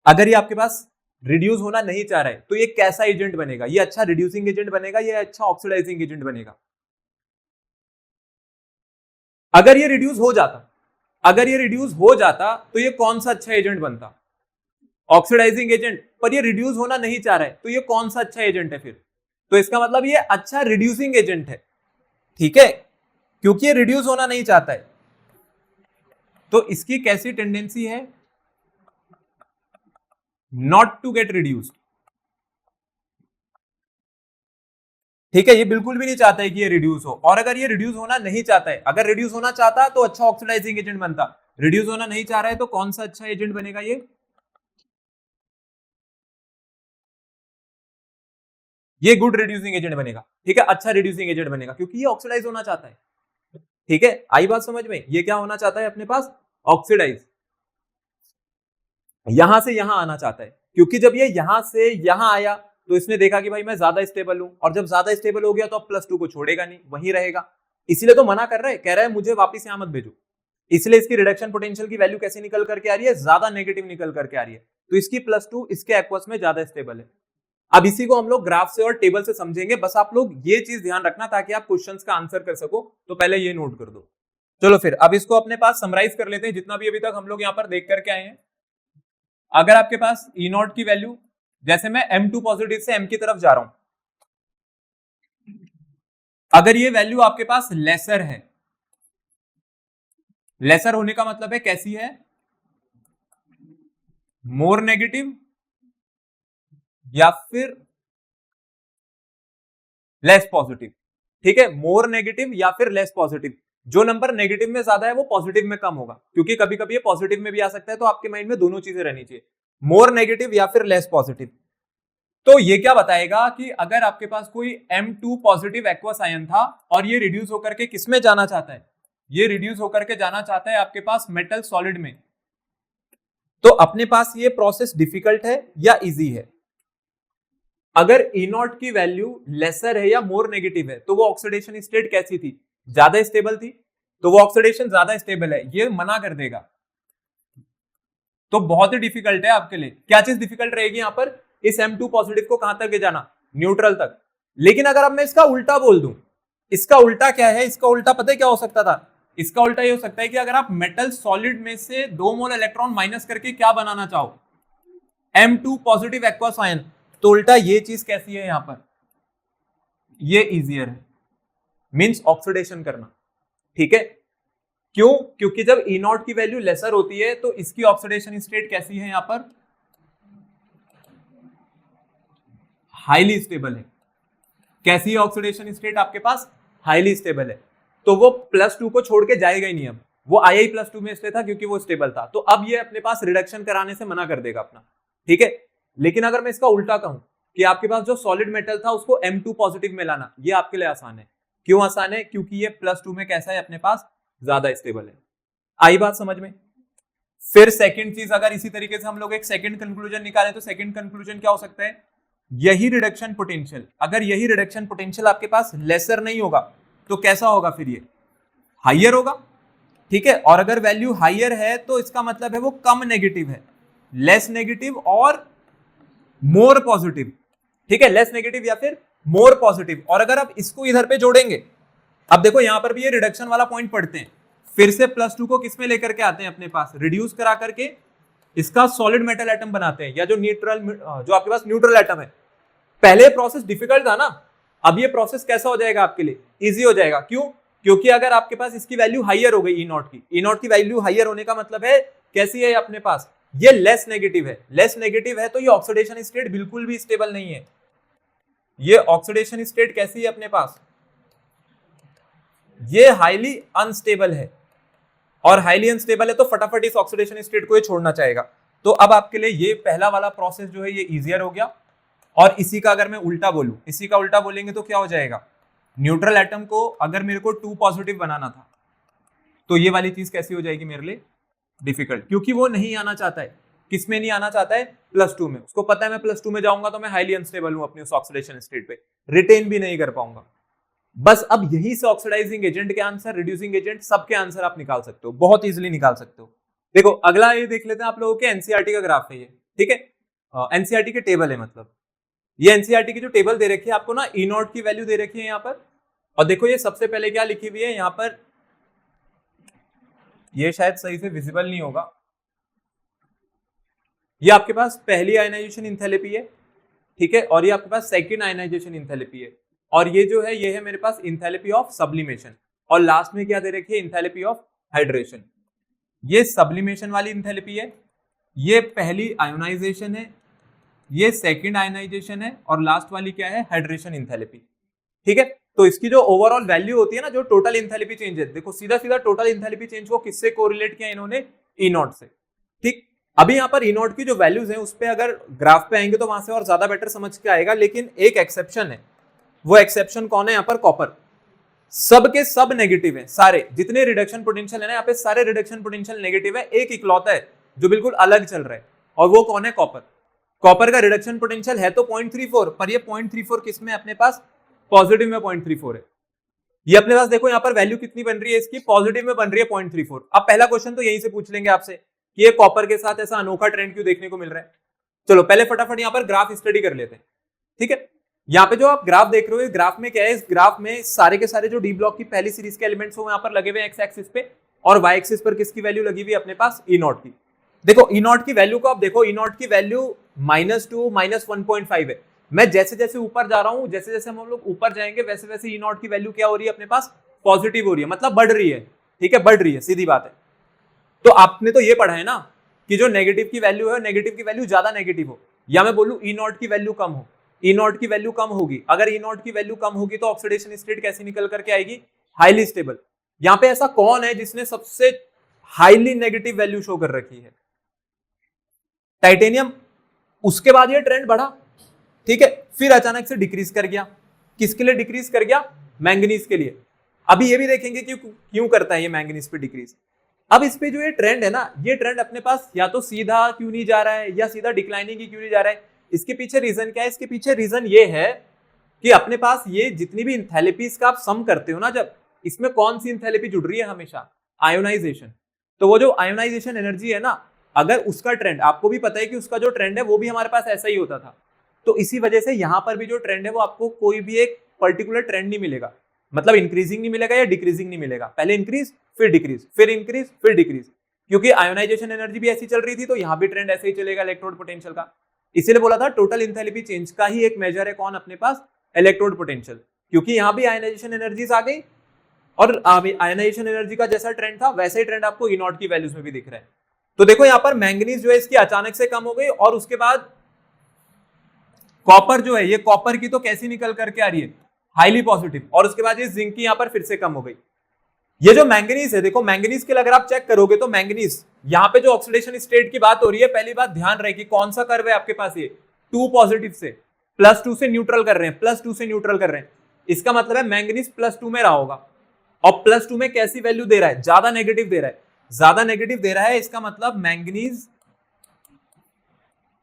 अगर ये आपके पास रिड्यूस होना नहीं चाह रहा है तो ये कैसा एजेंट बनेगा? ये अच्छा रिड्यूसिंग एजेंट बनेगा, ये अच्छा ऑक्सीडाइजिंग एजेंट बनेगा? अगर ये रिड्यूस हो जाता, अगर ये रिड्यूस हो जाता तो ये कौन सा अच्छा एजेंट बनता? Oxidising agent. पर ये रिड्यूस होना नहीं चाह रहा है तो ये कौन सा अच्छा एजेंट है फिर? तो इसका मतलब ये अच्छा रिड्यूसिंग एजेंट है। ठीक है, क्योंकि ये रिड्यूस होना नहीं चाहता है तो इसकी कैसी टेंडेंसी है? Not to get reduced. ठीक है, ये बिल्कुल भी नहीं चाहता है कि ये रिड्यूस हो। और अगर ये रिड्यूस होना नहीं चाहता है, अगर रिड्यूस होना चाहता तो अच्छा ऑक्सीडाइजिंग एजेंट बनता, रिड्यूस होना नहीं चाह रहा है तो कौन सा अच्छा एजेंट बनेगा? ये गुड रिड्यूसिंग एजेंट बनेगा। ठीक है, अच्छा रिड्यूसिंग एजेंट बनेगा क्योंकि ये ऑक्सीडाइज होना चाहता है। ठीक है, आई बात समझ में? ये क्या होना चाहता है अपने पास? ऑक्सीडाइज। यहां से यहां आना चाहता है, क्योंकि जब ये यहां से यहां आया तो इसने देखा कि भाई मैं ज्यादा स्टेबल हूं, और जब ज्यादा स्टेबल हो गया तो अब +2 को छोड़ेगा नहीं, वहीं रहेगा। इसीलिए तो मना कर रहा है, कह रहा है मुझे वापस यहां मत भेजो। इसलिए इसकी रिडक्शन पोटेंशियल की वैल्यू कैसे निकल करके आ रही है? ज्यादा नेगेटिव निकल करके आ रही है। तो इसकी +2 इसके एक्वस में ज्यादा स्टेबल है। अब इसी को हम लोग ग्राफ से और टेबल से समझेंगे, बस आप लोग ये चीज ध्यान रखना ताकि आप क्वेश्चंस का आंसर कर सको। तो पहले ये नोट कर दो। चलो फिर अब इसको अपने पास समराइज कर लेते हैं, जितना भी अभी तक हम लोग यहाँ पर देख करके आए हैं। अगर आपके पास E0 की वैल्यू, जैसे मैं M2 पॉजिटिव से M की तरफ जा रहा हूं, अगर ये वैल्यू आपके पास लेसर है, लेसर होने का मतलब है कैसी है? मोर नेगेटिव या फिर लेस पॉजिटिव। ठीक है, मोर नेगेटिव या फिर लेस पॉजिटिव। जो नंबर नेगेटिव में ज्यादा है वो पॉजिटिव में कम होगा, क्योंकि कभी कभी ये पॉजिटिव में भी आ सकता है। तो आपके माइंड में दोनों चीजें रहनी चाहिए, मोर नेगेटिव या फिर लेस पॉजिटिव। तो ये क्या बताएगा कि अगर आपके पास कोई M2 पॉजिटिव एक्वस आयन था और ये रिड्यूस होकर के किस में जाना चाहता है? ये रिड्यूस होकर के जाना चाहता है आपके पास मेटल सॉलिड में। तो अपने पास ये प्रोसेस डिफिकल्ट है या इजी है? अगर E0 की वैल्यू लेसर है या मोर नेगेटिव है तो वो ऑक्सीडेशन स्टेट कैसी थी? ज्यादा स्टेबल थी। तो वो ऑक्सीडेशन ज्यादा स्टेबल है, ये मना कर देगा। तो बहुत ही डिफिकल्ट है आपके लिए। क्या चीज डिफिकल्ट रहेगी यहां पर? इस M2 पॉजिटिव को कहां तक ले जाना? न्यूट्रल तक। लेकिन अगर अब मैं इसका उल्टा बोल दूं, इसका उल्टा क्या है? इसका उल्टा पता है क्या हो सकता था? इसका उल्टा ये हो सकता है कि अगर आप मेटल सॉलिड में से 2 मोल इलेक्ट्रॉन माइनस करके क्या बनाना चाहो? M2 positive aqueous ion. तो उल्टा ये चीज कैसी है यहां पर? ये इजियर है, मींस ऑक्सीडेशन करना। ठीक है, क्यों? क्योंकि जब E0 की वैल्यू लेसर होती है तो इसकी ऑक्सीडेशन स्टेट कैसी है? यहां पर हाईली स्टेबल है। कैसी है ऑक्सीडेशन स्टेट आपके पास? हाईली स्टेबल है। तो वो +2 को छोड़ के जाएगा ही नहीं। अब वो आया ही +2 में इसलिए था क्योंकि वो स्टेबल था। तो अब ये अपने पास रिडक्शन कराने से मना कर देगा अपना। ठीक है, लेकिन अगर मैं इसका उल्टा कहूं कि आपके पास जो सॉलिड मेटल था उसको M2 पॉजिटिव में लाना, ये आपके लिए आसान है। क्यों आसान है? क्योंकि ये +2 में कैसा है अपने पास? ज्यादा स्टेबल है। आई बात समझ में? फिर सेकंड चीज, अगर इसी तरीके से हम लोग एक सेकंड कंक्लूजन निकालें तो सेकंड कंक्लूजन क्या हो सकता है, यही रिडक्शन पोटेंशियल, अगर यही रिडक्शन पोटेंशियल आपके पास लेसर नहीं होगा तो कैसा होगा, फिर ये हाइयर होगा, ठीक है। और अगर वैल्यू हाइयर है तो इसका मतलब है वो कम नेगेटिव है, लेस नेगेटिव और मोर पॉजिटिव, ठीक है, लेस नेगेटिव या फिर मोर पॉजिटिव। और अगर आप इसको इधर पे जोड़ेंगे, अब देखो यहां पर भी ये रिडक्शन वाला पॉइंट पढ़ते हैं, फिर से +2 को किस में लेकर के आते हैं अपने पास, रिड्यूस करा करके इसका सॉलिड मेटल एटम बनाते हैं, या जो न्यूट्रल, जो आपके पास न्यूट्रल एटम है। पहले प्रोसेस डिफिकल्ट था ना, अब ये प्रोसेस कैसा हो जाएगा आपके लिए, इजी हो जाएगा। क्यों? क्योंकि अगर आपके पास इसकी वैल्यू हाइयर हो गई, ई नॉट की वैल्यू हाइयर होने का मतलब है कैसी है अपने पास, ये लेस नेगेटिव है, लेस नेगेटिव है तो ये ऑक्सीडेशन स्टेट बिल्कुल भी स्टेबल नहीं है। ये ऑक्सीडेशन स्टेट कैसी है अपने पास, ये हाईली अनस्टेबल है, और हाईली अनस्टेबल है तो फटाफट इस ऑक्सीडेशन स्टेट को ये छोड़ना चाहेगा। तो अब आपके लिए ये पहला वाला प्रोसेस जो है ये इजियर हो गया। और इसी का अगर मैं उल्टा बोलूं, इसी का उल्टा बोलेंगे तो क्या हो जाएगा, न्यूट्रल एटम को अगर मेरे को 2 पॉजिटिव बनाना था तो ये वाली चीज कैसी हो जाएगी मेरे लिए, डिफिकल्ट, क्योंकि वो नहीं आना चाहता है। किस में नहीं आना चाहता है, +2 में। उसको पता है मैं +2 में जाऊंगा तो मैं हाईली अनस्टेबल हूं अपनी उस ऑक्सीडेशन स्टेट पे, रिटेन भी नहीं कर पाऊंगा। बस अब यही से ऑक्सीडाइजिंग एजेंट के आंसर, रिड्यूसिंग एजेंट, सबके आंसर आप निकाल सकते हो, बहुत इजीली निकाल सकते हो। देखो अगला ये देख लेते हैं आप लोगों के एनसीईआरटी का ग्राफ है ये, ठीक है, एनसीईआरटी के टेबल है, मतलब ये एनसीईआरटी की जो टेबल दे रखी है आपको ना, ई नॉट की वैल्यू दे रखी है यहाँ पर। और देखो ये सबसे पहले क्या लिखी हुई है यहाँ पर, ये शायद सही से विजिबल नहीं होगा, ये आपके पास पहली आयनाइजेशन इंथैल्पी है, ठीक है, और ये आपके पास सेकंड आयनाइजेशन इंथैल्पी है, और ये जो है ये है मेरे पास इंथैल्पी ऑफ सब्लिमेशन, और लास्ट में क्या दे रखी है, इंथैल्पी ऑफ हाइड्रेशन। ये सब्लिमेशन वाली इंथैल्पी है, ये पहली आयोनाइजेशन है, ये सेकंड आयनाइजेशन है, और लास्ट वाली क्या है, हाइड्रेशन इंथैल्पी, ठीक है। तो इसकी जो ओवरऑल वैल्यू होती है ना, जो टोटल इंथैल्पी चेंज है, देखो सीधा सीधा टोटल इंथैल्पी चेंज को किससे कोरिलेट किया इन्होंने, ई नॉट से, ठीक। अभी यहाँ पर ई नॉट की जो वैल्यूज हैं उस पे अगर ग्राफ पे आएंगे तो वहां से और ज्यादा बेटर समझ के आएगा, लेकिन एक एक्सेप्शन है, वो एक्सेप्शन कौन है यहाँ पर, कॉपर। सबके सब नेगेटिव है, सारे जितने रिडक्शन पोटेंशियल है ना यहाँ पे, सारे रिडक्शन पोटेंशियल नेगेटिव है, एक इकलौता है जो बिल्कुल अलग चल रहा है, और वो कौन है, कॉपर। कॉपर का रिडक्शन पोटेंशियल है तो 0.34, पर ये 0.34 किसमें अपने पास, पॉजिटिव में 0.34 है। ये अपने पास देखो यहाँ पर वैल्यू कितनी बन रही है इसकी, पॉजिटिव में बन रही है 0.34। अब पहला क्वेश्चन तो यहीं से पूछ लेंगे आपसे कि ये कॉपर के साथ ऐसा अनोखा ट्रेंड क्यों देखने को मिल रहा है। चलो पहले फटाफट यहाँ पर ग्राफ स्टडी कर लेते हैं, ठीक है। यहाँ पे जो आप ग्राफ देख रहे हो, इस ग्राफ में क्या है, इस ग्राफ में सारे के सारे जो डी ब्लॉक की पहली सीरीज के एलिमेंट्स हो यहाँ पर लगे हुए एक्स एक्सिस पे, और वाई एक्सिस पर किसकी वैल्यू लगी हुई है अपने पास, ई नॉट की। देखो ई नॉट की वैल्यू को आप देखो, ई नॉट की वैल्यू -2 -1.5 है। मैं जैसे जैसे ऊपर जा रहा हूं, जैसे जैसे हम लोग ऊपर जाएंगे वैसे वैसे ई नॉट की वैल्यू क्या हो रही है अपने पास, पॉजिटिव हो रही है, मतलब बढ़ रही है, ठीक है, बढ़ रही है, सीधी बात है। तो आपने तो ये पढ़ा है ना कि जो नेगेटिव की वैल्यू है, नेगेटिव की वैल्यू ज्यादा नेगेटिव हो, या मैं बोलूं ई नॉट की वैल्यू कम हो, ई नॉट की वैल्यू कम होगी। अगर ई नॉट की वैल्यू कम होगी तो ऑक्सीडेशन स्टेट कैसी निकल करके आएगी, हाईली स्टेबल। यहाँ पे ऐसा कौन है जिसने सबसे हाईली नेगेटिव वैल्यू शो कर रखी है, टाइटेनियम। उसके बाद ये ट्रेंड बढ़ा, ठीक है, फिर अचानक से डिक्रीज कर गया। किसके लिए डिक्रीज कर गया, मैंगनीज के लिए। अभी ये भी देखेंगे कि क्यों करता है ये मैंगनीज पे डिक्रीज। अब इस पे जो ये ट्रेंड है ना, ये ट्रेंड अपने पास या तो सीधा क्यों नहीं जा रहा है, या सीधा डिक्लाइनिंग ही क्यों नहीं जा रहा है, इसके पीछे रीजन क्या है। इसके पीछे रीजन ये है कि अपने पास ये जितनी भी इंथैल्पीज का आप सम करते हो ना, जब इसमें कौन सी इंथैल्पी जुड़ रही है हमेशा, आयोनाइजेशन। तो वो जो आयोनाइजेशन एनर्जी है ना, अगर उसका ट्रेंड, आपको भी पता है कि उसका जो ट्रेंड है वो भी हमारे पास ऐसा ही होता था, तो इसी वजह से यहां पर भी जो ट्रेंड है वो आपको कोई भी एक पर्टिकुलर ट्रेंड नहीं मिलेगा, मतलब इंक्रीजिंग नहीं मिलेगा या डिक्रीजिंग नहीं मिलेगा, पहले इंक्रीज फिर डिक्रीज, फिर इंक्रीज फिर डिक्रीज, क्योंकि आयोनाइजेशन एनर्जी भी ऐसी चल रही थी, तो यहां भी ट्रेंड ऐसे ही चलेगा इलेक्ट्रोड पोटेंशियल का। इसीलिए बोला था टोटल इंथैल्पी चेंज का ही एक मेजर है कौन, अपने पास इलेक्ट्रोड पोटेंशियल, क्योंकि यहां भी आयोनाइजेशन एनर्जीज आ गई, और आयोनाइजेशन एनर्जी का जैसा ट्रेंड था वैसे ही ट्रेंड आपको ई नॉट की वैल्यूज में भी दिख रहा है। तो देखो यहाँ पर मैंगनीज जो है इसकी अचानक से कम हो गई, और उसके बाद कॉपर जो है, ये कॉपर की तो कैसी निकल करके आ रही है, हाईली पॉजिटिव, और उसके बाद ये जिंक की यहाँ पर फिर से कम हो गई। ये जो मैंगनीज है, देखो मैंगनीज के लिए अगर आप चेक करोगे तो मैंगनीज यहाँ पे जो ऑक्सीडेशन स्टेट की बात हो रही है, पहली बात ध्यान रहे कि कौन सा कर्व है आपके पास, ये 2 पॉजिटिव से +2 से न्यूट्रल कर रहे हैं, +2 से न्यूट्रल कर रहे हैं। इसका मतलब है मैंगनीज +2 में रहा होगा, और +2 में कैसी वैल्यू दे रहा है, ज्यादा नेगेटिव दे रहा है। ज्यादा नेगेटिव दे रहा है, इसका मतलब मैंगनीज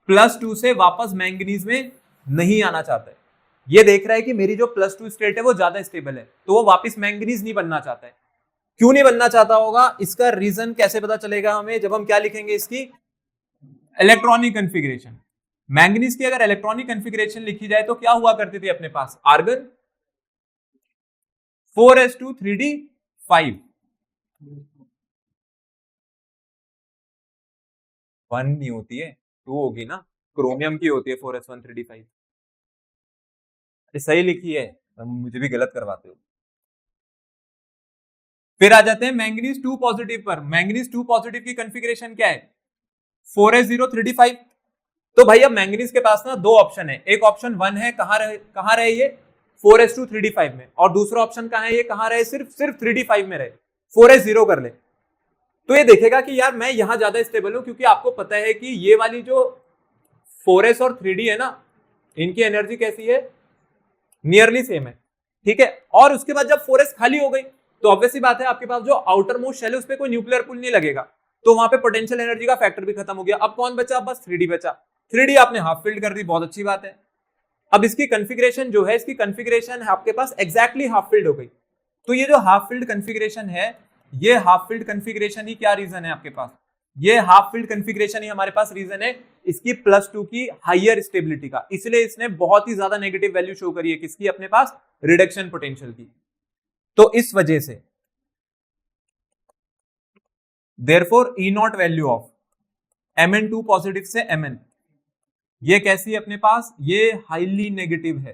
+2 से वापस मैंगनीज में नहीं आना चाहता है। ये देख रहा है कि मेरी जो +2 स्टेट है वो ज्यादा स्टेबल है, तो वो वापस मैंगनीज नहीं बनना चाहता है। क्यों नहीं बनना चाहता होगा, इसका रीजन कैसे पता चलेगा हमें, जब हम क्या लिखेंगे, इसकी इलेक्ट्रॉनिक कॉन्फ़िगरेशन। मैंगनीज की अगर इलेक्ट्रॉनिक कॉन्फ़िगरेशन लिखी जाए तो क्या हुआ करती थी अपने पास, आर्गन 4s2 3d5, 1 नहीं होती है, 2 होगी ना, क्रोमियम की होती है 4s1 3d5। सही लिखी है, मुझे भी गलत करवाते हो। फिर आ जाते हैं मैंगनीज 2 पॉजिटिव पर। मैंगनीज 2 पॉजिटिव की कॉन्फ़िगरेशन क्या है, 4s0 3d5। तो भाई अब मैंगनीज के पास ना दो ऑप्शन है, एक ऑप्शन 1 है, कहां रहे ये 4s2 3d5 में, और दूसरा ऑप्शन कहां है, ये कहां रहे, सिर्फ 3d5 में रहे, 4s0 कर ले। तो ये देखेगा कि यार मैं यहां ज्यादा स्टेबल हूं, क्योंकि आपको पता है कि ये वाली जो 4s और 3d है ना, इनकी एनर्जी कैसी है, नियरली सेम है, ठीक है। और उसके बाद जब 4s खाली हो गई तो ऑब्वियसली बात है आपके पास जो आउटर मोस्ट शेल है उस पर कोई न्यूक्लियर पुल नहीं लगेगा, तो वहां पे पोटेंशियल एनर्जी का फैक्टर भी खत्म हो गया। अब कौन बचा, बस 3d बचा। 3d आपने हाफ फिल्ड कर दी, बहुत अच्छी बात है। अब इसकी कॉन्फ़िगरेशन जो है, इसकी कॉन्फ़िगरेशन है आपके पास एग्जैक्टली हाफ फिल्ड हो गई। तो ये जो हाफ फिल्ड कॉन्फ़िगरेशन है, ये हाफ फिल्ड कॉन्फ़िगरेशन ही क्या रीजन है आपके पास, ये हाफ फिल्ड कॉन्फ़िगरेशन ही हमारे पास रीजन है इसकी +2 की हायर स्टेबिलिटी का। इसलिए इसने बहुत ही ज्यादा नेगेटिव वैल्यू शो करी है किसकी, अपने पास रिडक्शन पोटेंशियल की। तो इस वजह से therefore E0 value of Mn2 positive से Mn, ये कैसी है अपने पास, ये हाईली नेगेटिव है।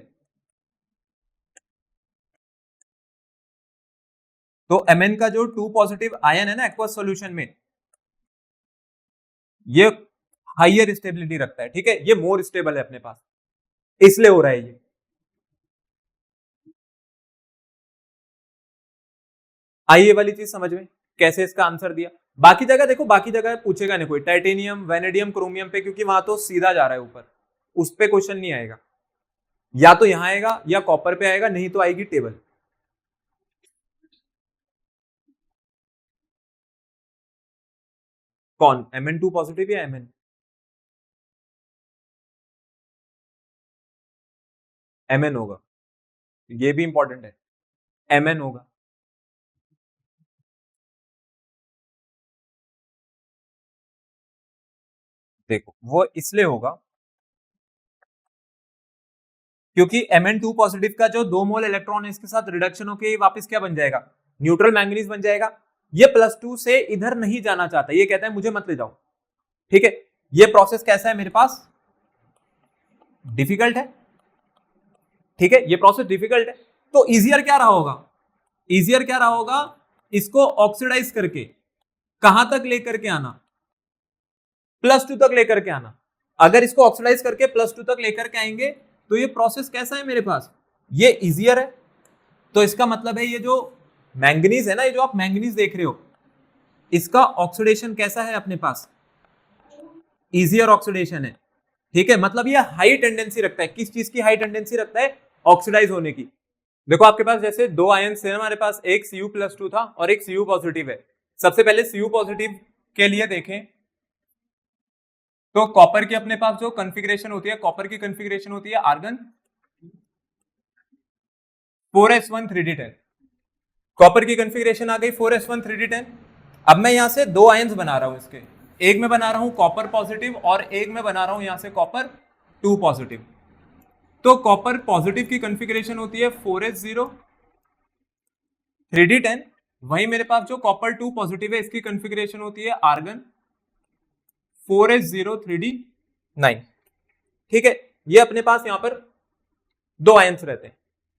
तो Mn का जो 2 पॉजिटिव आयन है ना एक्वस सॉल्यूशन में, ये हाइयर स्टेबिलिटी रखता है, ठीक है, ये मोर स्टेबल है अपने पास, इसलिए हो रहा है ये। आइए वाली चीज समझ में, कैसे इसका आंसर दिया। बाकी जगह देखो, बाकी जगह पूछेगा नहीं कोई, टाइटेनियम, वेनेडियम, क्रोमियम पे, क्योंकि वहां तो सीधा जा रहा है ऊपर, उस पे क्वेश्चन नहीं आएगा, या तो यहां आएगा या कॉपर पे आएगा, नहीं तो आएगी टेबल। कौन, Mn2 पॉजिटिव या Mn? Mn होगा, ये भी इंपॉर्टेंट है, Mn होगा। देखो वो इसलिए होगा क्योंकि Mn2 पॉजिटिव का जो 2 मोल इलेक्ट्रॉन है इसके साथ रिडक्शन होके वापस क्या बन जाएगा, न्यूट्रल मैंगनीज बन जाएगा। ये +2 से इधर नहीं जाना चाहता, ये कहता है मुझे मत ले जाओ, ठीक है। ये प्रोसेस कैसा है मेरे पास, डिफिकल्ट है, ठीक है, ये प्रोसेस डिफिकल्ट है। तो इजियर क्या रहा होगा, इजियर क्या रहा होगा, इसको ऑक्सीडाइज करके कहां तक लेकर के आना, +2 तक लेकर के आना। अगर इसको ऑक्सीडाइज करके +2 तक लेकर के आएंगे तो ये प्रोसेस कैसा है मेरे पास, ये इजियर है। तो इसका मतलब है ये जो मैंगनीज है ना, ये जो आप मैंगनीज देख रहे हो, इसका ऑक्सीडेशन कैसा है अपने पास, इजियर ऑक्सीडेशन है, ठीक है। मतलब ये हाई टेंडेंसी रखता है, किस चीज की हाई टेंडेंसी रखता है, ऑक्सीडाइज होने की। देखो आपके पास जैसे दो आयंस थे हमारे पास, एक Cu+2 था और एक Cu पॉजिटिव है। सबसे पहले Cu पॉजिटिव के लिए देखें तो कॉपर की अपने पास जो कॉन्फ़िगरेशन होती है, कॉपर की कॉन्फ़िगरेशन होती है आर्गन 4s1 3d10। कॉपर की कॉन्फ़िगरेशन आ गई 4s1 3d10। अब मैं यहां से दो आयंस बना रहा हूं इसके, एक में बना रहा हूं कॉपर पॉजिटिव और एक में बना रहा हूं यहां से कॉपर 2 पॉजिटिव। तो कॉपर पॉजिटिव की कॉन्फ़िगरेशन होती है 4s0 3d10, वहीं मेरे पास जो कॉपर 2 पॉजिटिव है इसकी कॉन्फ़िगरेशन होती है आर्गन 4s0 3d9, ठीक है। ये अपने पास यहां पर दो आयंस रहते हैं।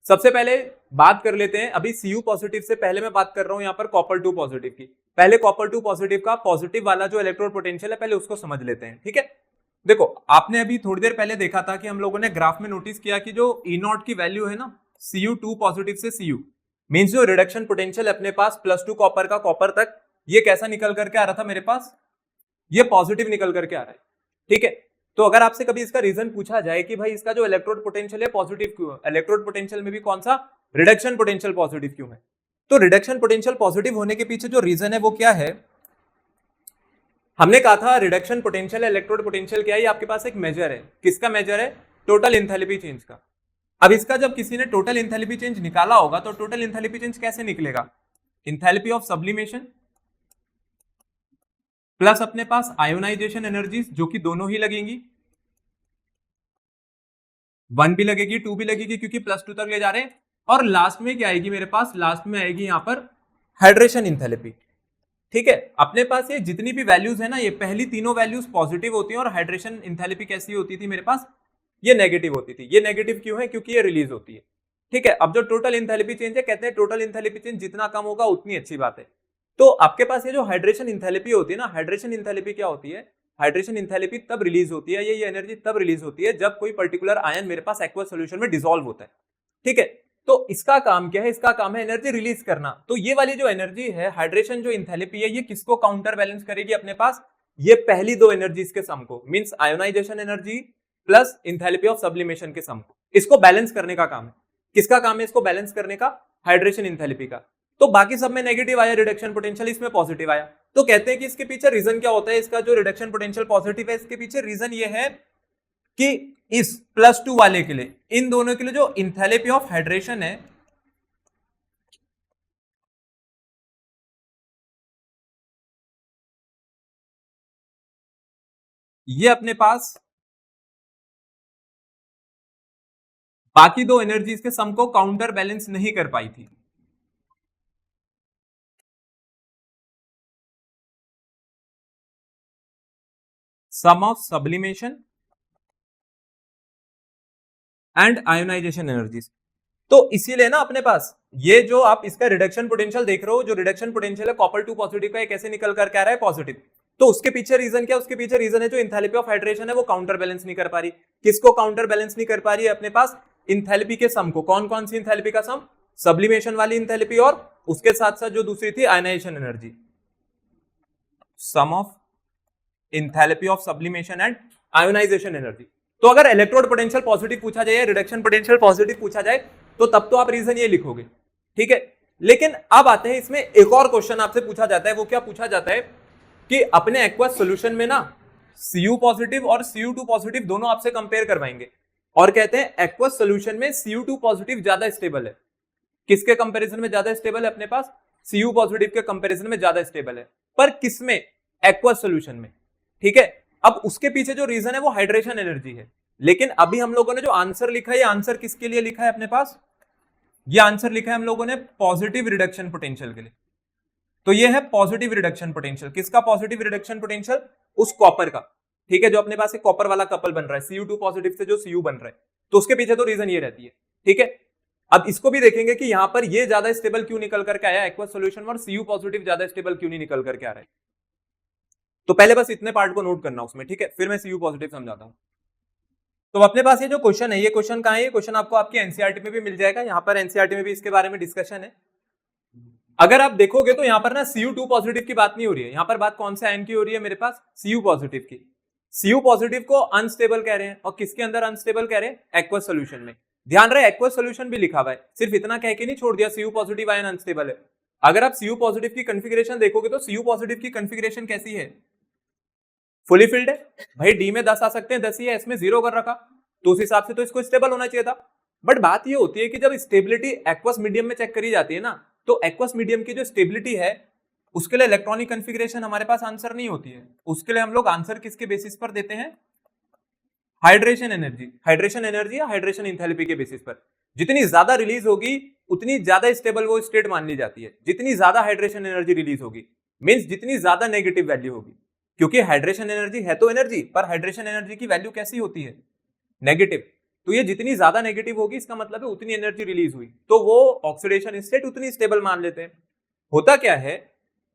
सबसे पहले बात कर लेते हैं, अभी Cu पॉजिटिव से पहले मैं बात कर रहा हूं यहां पर कॉपर 2 पॉजिटिव की। पहले कॉपर 2 पॉजिटिव का पॉजिटिव वाला जो इलेक्ट्रोड पोटेंशियल है पहले उसको समझ लेते हैं, ठीक है। देखो आपने अभी थोड़ी देर पहले देखा था कि हम लोगों ने ग्राफ में नोटिस किया कि जो E0 की वैल्यू है ना, Cu2 पॉजिटिव से Cu मींस जो रिडक्शन पोटेंशियल अपने पास +2 कॉपर का कॉपर तक, ये कैसा निकल करके आ रहा था मेरे पास, ये पॉजिटिव निकल करके आ रहा है, ठीक है। तो अगर आपसे कभी इसका रीजन पूछा जाए कि भाई इसका जो इलेक्ट्रोड पोटेंशियल है पॉजिटिव क्यों है, इलेक्ट्रोड पोटेंशियल में भी कौन सा, रिडक्शन पोटेंशियल पॉजिटिव क्यों है, तो रिडक्शन पोटेंशियल पॉजिटिव होने के पीछे जो रीजन है वो क्या है, हमने कहा था रिडक्शन पोटेंशियल, इलेक्ट्रोड पोटेंशियल क्या है, ये आपके पास एक मेजर है। किसका मेजर है? टोटल इंथैल्पी चेंज का। अब इसका जब किसी ने टोटल इंथैल्पी चेंज निकाला होगा तो टोटल इंथैल्पी चेंज कैसे निकलेगा? इंथैल्पी ऑफ सब्लिमेशन प्लस अपने पास आयोनाइजेशन एनर्जीज, जो कि दोनों ही लगेंगी, 1 भी लगेगी 2 भी लगेगी, क्योंकि +2 तक ले जा रहे हैं। और लास्ट में क्या आएगी मेरे पास? लास्ट में आएगी यहां पर हाइड्रेशन इंथैल्पी। ठीक है, अपने पास ये जितनी भी वैल्यूज है ना, ये पहली तीनों वैल्यूज पॉजिटिव होती हैं और हाइड्रेशन इंथैल्पी कैसी होती थी मेरे पास? ये नेगेटिव होती थी। ये नेगेटिव क्यों है? क्योंकि ये रिलीज होती है। ठीक है, अब जो टोटल इंथैल्पी चेंज है, कहते हैं टोटल इंथैल्पी चेंज जितना कम होगा उतनी अच्छी बात है। तो आपके पास ये जो हाइड्रेशन इंथैल्पी होती है ना, हाइड्रेशन इंथैल्पी क्या होती है? हाइड्रेशन इंथैल्पी तब रिलीज होती है, ये एनर्जी तब रिलीज होती है जब कोई पर्टिकुलर आयन मेरे पास एक्वस सॉल्यूशन में डिसॉल्व होता है। ठीक है, तो इसका काम क्या है? इसका काम है एनर्जी रिलीज करना। तो ये वाली जो एनर्जी है, हाइड्रेशन जो इंथैल्पी है, ये किसको काउंटर बैलेंस करेगी अपने पास? ये पहली दो एनर्जीज के सम को, means ionisation energy plus enthalpy of sublimation के सम को, इसको बैलेंस करने का काम है। किसका काम है इसको बैलेंस करने का? हाइड्रेशन इंथैल्पी का। तो बाकी सब में नेगेटिव आया रिडक्शन पोटेंशियल, इसमें पॉजिटिव आया। तो कहते हैं कि इसके पीछे रीजन क्या होता है? इसका जो रिडक्शन पोटेंशियल पॉजिटिव है, इसके पीछे रीजन ये है कि इस +2 वाले के लिए, इन दोनों के लिए जो इंथैल्पी ऑफ हाइड्रेशन है, ये अपने पास बाकी दो एनर्जीज के सम को काउंटर बैलेंस नहीं कर पाई थी। Sum of sublimation and ionisation energies. तो इसीलिए ना अपने पास ये जो आप इसका रिडक्शन पोटेंशियल देख रहे हो, जो रिडक्शन पोटेंशियल है कॉपर 2 पॉजिटिव का, कैसे निकल कर आ रहा है? पॉजिटिव। तो उसके पीछे रीजन क्या? उसके पीछे रीजन है जो इंथैल्पी ऑफ हाइड्रेशन है वो काउंटर बैलेंस नहीं कर पा रही। किसको काउंटर बैलेंस नहीं कर पा रही है? अपने पास इंथैल्पी के सम को। कौन कौन सी इंथैल्पी का सम? सब्लिमेशन वाली इंथैल्पी और उसके साथ साथ जो दूसरी थी ionisation energy. Sum of enthalpy of sublimation and ionisation energy. तो अगर इलेक्ट्रोड पोटेंशियल पॉजिटिव पूछा जाए, रिडक्शन पोटेंशियल पॉजिटिव पूछा जाए, तो तब तो आप रीजन ये लिखोगे। ठीक है, लेकिन अब आते हैं इसमें एक और क्वेश्चन आपसे पूछा जाता है। वो क्या पूछा जाता है कि अपने एक्वस सॉल्यूशन में ना Cu पॉजिटिव और Cu2 पॉजिटिव दोनों आपसे कंपेयर करवाएंगे और कहते हैं एक्वस सॉल्यूशन में Cu2 पॉजिटिव ज्यादा स्टेबल है। किसके कंपैरिजन में ज्यादा स्टेबल है? अपने पास Cu पॉजिटिव के कंपैरिजन में ज्यादा स्टेबल है। पर किसमें? एक्वस सॉल्यूशन में। ठीक है, अब उसके पीछे जो रीजन है वो हाइड्रेशन एनर्जी है। लेकिन अभी हम लोगों ने जो आंसर लिखा है, ये आंसर किसके लिए लिखा है? अपने पास ये आंसर लिखा है हम लोगों ने पॉजिटिव रिडक्शन पोटेंशियल के लिए। तो ये है पॉजिटिव रिडक्शन पोटेंशियल। किसका पॉजिटिव रिडक्शन पोटेंशियल? उस कॉपर का। ठीक है, जो अपने पास एक कॉपर वाला कपल बन रहा है Cu2 पॉजिटिव से जो Cu बन रहा है, तो उसके पीछे तो रीजन ये रहती है। ठीक है, अब इसको भी देखेंगे कि यहां पर ये ज्यादा स्टेबल क्यों निकल करके आया एक्वस सॉल्यूशन में, और Cu पॉजिटिव ज्यादा स्टेबल क्यों नहीं निकल करके आ रहा है। तो पहले बस इतने पार्ट को नोट करना उसमें। ठीक है, फिर मैं Cu पॉजिटिव समझाता हूं। तो अपने पास ये जो क्वेश्चन है, ये क्वेश्चन कहां है? ये क्वेश्चन आपको आपकी एनसीईआरटी में भी मिल जाएगा। यहाँ पर एनसीईआरटी में भी इसके बारे में डिस्कशन है। अगर आप देखोगे तो यहाँ पर ना Cu2 पॉजिटिव की बात नहीं हो रही है। यहाँ पर बात कौन से आयन की हो रही है? मेरे पास Cu पॉजिटिव की। Cu पॉजिटिव को अनस्टेबल कह रहे हैं, और किसके अंदर अनस्टेबल कह रहे हैं? एक्वस सॉल्यूशन में। ध्यान रहे एक्वस सॉल्यूशन भी लिखा हुआ है, सिर्फ इतना कह के नहीं छोड़ दिया Cu पॉजिटिव आयन अनस्टेबल है। अगर आप Cu पॉजिटिव की कॉन्फ़िगरेशन देखोगे तो Cu पॉजिटिव की कॉन्फ़िगरेशन कैसी है? फुली फिल्ड है भाई। डी में 10 आ सकते हैं, 10 ही है, इसमें 0 कर रखा, तो उस हिसाब से तो इसको स्टेबल होना चाहिए था। बट बात ये होती है कि जब स्टेबिलिटी एक्वस मीडियम में चेक करी जाती है ना, तो एक्वस मीडियम की जो स्टेबिलिटी है उसके लिए इलेक्ट्रॉनिक कॉन्फ़िगरेशन हमारे पास आंसर नहीं होती है। उसके लिए हम लोग आंसर किसके बेसिस पर देते हैं? Hydration energy. हाइड्रेशन एनर्जी या हाइड्रेशन इंथैल्पी के बेसिस पर। जितनी ज्यादा रिलीज होगी उतनी ज्यादा स्टेबल वो स्टेट मान ली जाती है। जितनी ज्यादा हाइड्रेशन एनर्जी रिलीज होगी मींस जितनी ज्यादा नेगेटिव वैल्यू होगी, क्योंकि हाइड्रेशन एनर्जी है तो एनर्जी, पर हाइड्रेशन एनर्जी की वैल्यू कैसी होती है? नेगेटिव। तो ये जितनी ज्यादा नेगेटिव होगी इसका मतलब है उतनी एनर्जी रिलीज हुई, तो वो ऑक्सीडेशन स्टेट उतनी स्टेबल मान लेते हैं। होता क्या है,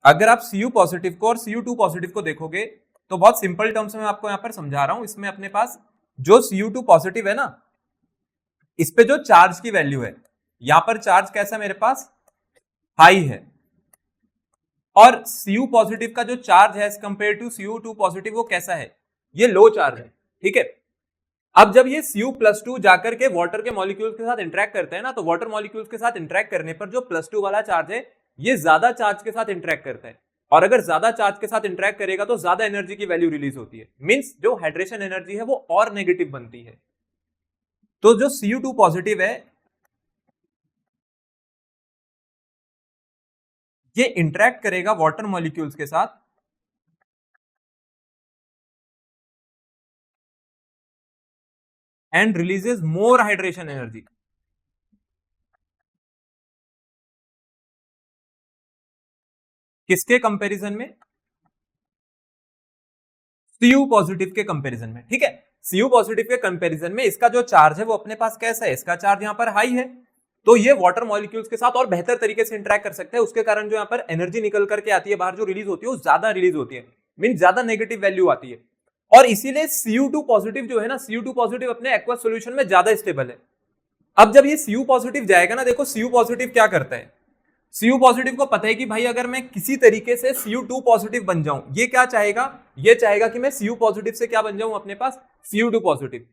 अगर आप Cu पॉजिटिव को और Cu2 पॉजिटिव को देखोगे तो बहुत सिंपल टर्म्स में आपको यहां पर समझा रहा हूं। इसमें अपने पास जो Cu2 पॉजिटिव है ना, इस पे जो चार्ज की वैल्यू है, यहां पर चार्ज कैसा मेरे पास? हाई है। और Cu पॉजिटिव का जो चार्ज है as compare to Cu2 positive वो कैसा है? ये लो चार्ज है। ठीक है, अब जब ये Cu+2 जाकर के वाटर के मॉलिक्यूल्स के साथ इंटरेक्ट करते हैं ना, तो वाटर मॉलिक्यूल्स के साथ इंटरेक्ट करने पर जो +2 वाला चार्ज है ये ज्यादा चार्ज के साथ इंटरेक्ट करता है, और अगर ज्यादा चार्ज के साथ इंटरेक्ट करेगा तो ज्यादा एनर्जी की वैल्यू रिलीज होती है, मींस जो हाइड्रेशन एनर्जी है वो और नेगेटिव बनती है। तो जो Cu2 पॉजिटिव है ये इंटरेक्ट करेगा वाटर मॉलिक्यूल्स के साथ and releases more hydration energy. किसके कंपैरिजन में? Cu पॉजिटिव के कंपैरिजन में, ठीक है। Cu पॉजिटिव के कंपैरिजन में इसका जो चार्ज है वो अपने पास कैसा है, इसका चार्ज यहां पर हाई है, तो ये वाटर मॉलिक्यूल्स के साथ और बेहतर तरीके से इंटरेक्ट कर सकता है, उसके कारण जो यहां पर एनर्जी निकल करके आती है बाहर, जो रिलीज होती है वो ज्यादा रिलीज होती है, मीन ज्यादा नेगेटिव वैल्यू आती है। और इसीलिए Cu2 पॉजिटिव जो है ना, Cu2 पॉजिटिव अपने एक्वस सॉल्यूशन में ज्यादा स्टेबल है। अब जब ये Cu पॉजिटिव जाएगा ना, देखो Cu पॉजिटिव क्या करता है, Cu पॉजिटिव को पता है कि भाई अगर मैं किसी तरीके से Cu2 पॉजिटिव बन जाऊं, ये क्या चाहेगा, ये चाहेगा कि मैं Cu पॉजिटिव से क्या बन जाऊं अपने पास, Cu2 पॉजिटिव।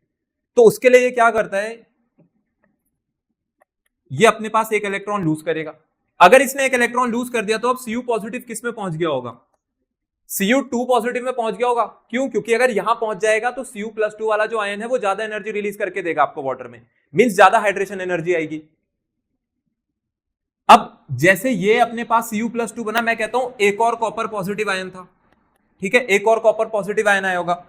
तो उसके लिए ये क्या करता है, ये अपने पास एक इलेक्ट्रॉन लूज करेगा। अगर इसने एक इलेक्ट्रॉन लूज कर दिया तो अब Cu पॉजिटिव किस में पहुंच गया होगा, Cu2 पॉजिटिव में पहुंच गया होगा। क्यों? क्योंकि अगर यहां पहुंच जाएगा तो Cu+2 वाला जो आयन है वो ज्यादा एनर्जी रिलीज करके देगा आपको वाटर में, मींस ज्यादा हाइड्रेशन एनर्जी आएगी। अब जैसे ये अपने पास Cu+2 बना, मैं कहता हूं एक और कॉपर पॉजिटिव आयन था, ठीक है, एक और कॉपर पॉजिटिव आयन आया होगा,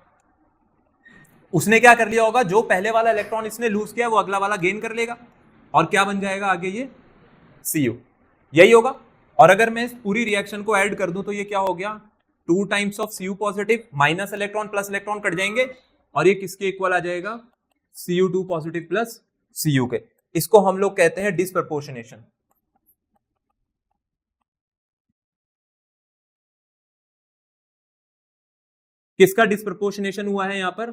उसने क्या कर लिया होगा, जो पहले वाला इलेक्ट्रॉन इसने लूज किया वो अगला वाला गेन कर लेगा और क्या बन जाएगा आगे, ये Cu, यही होगा। और अगर मैं इस पूरी रिएक्शन को ऐड कर दूं तो ये क्या हो गया, 2 times of Cu positive minus electron plus electron cut जाएंगे और ये किसके इक्वल आ जाएगा, Cu2 पॉजिटिव प्लस Cu के। इसको हम लोग कहते हैं डिसप्रपोर्शनेशन। किसका डिसप्रपोर्शनेशन हुआ है यहां पर,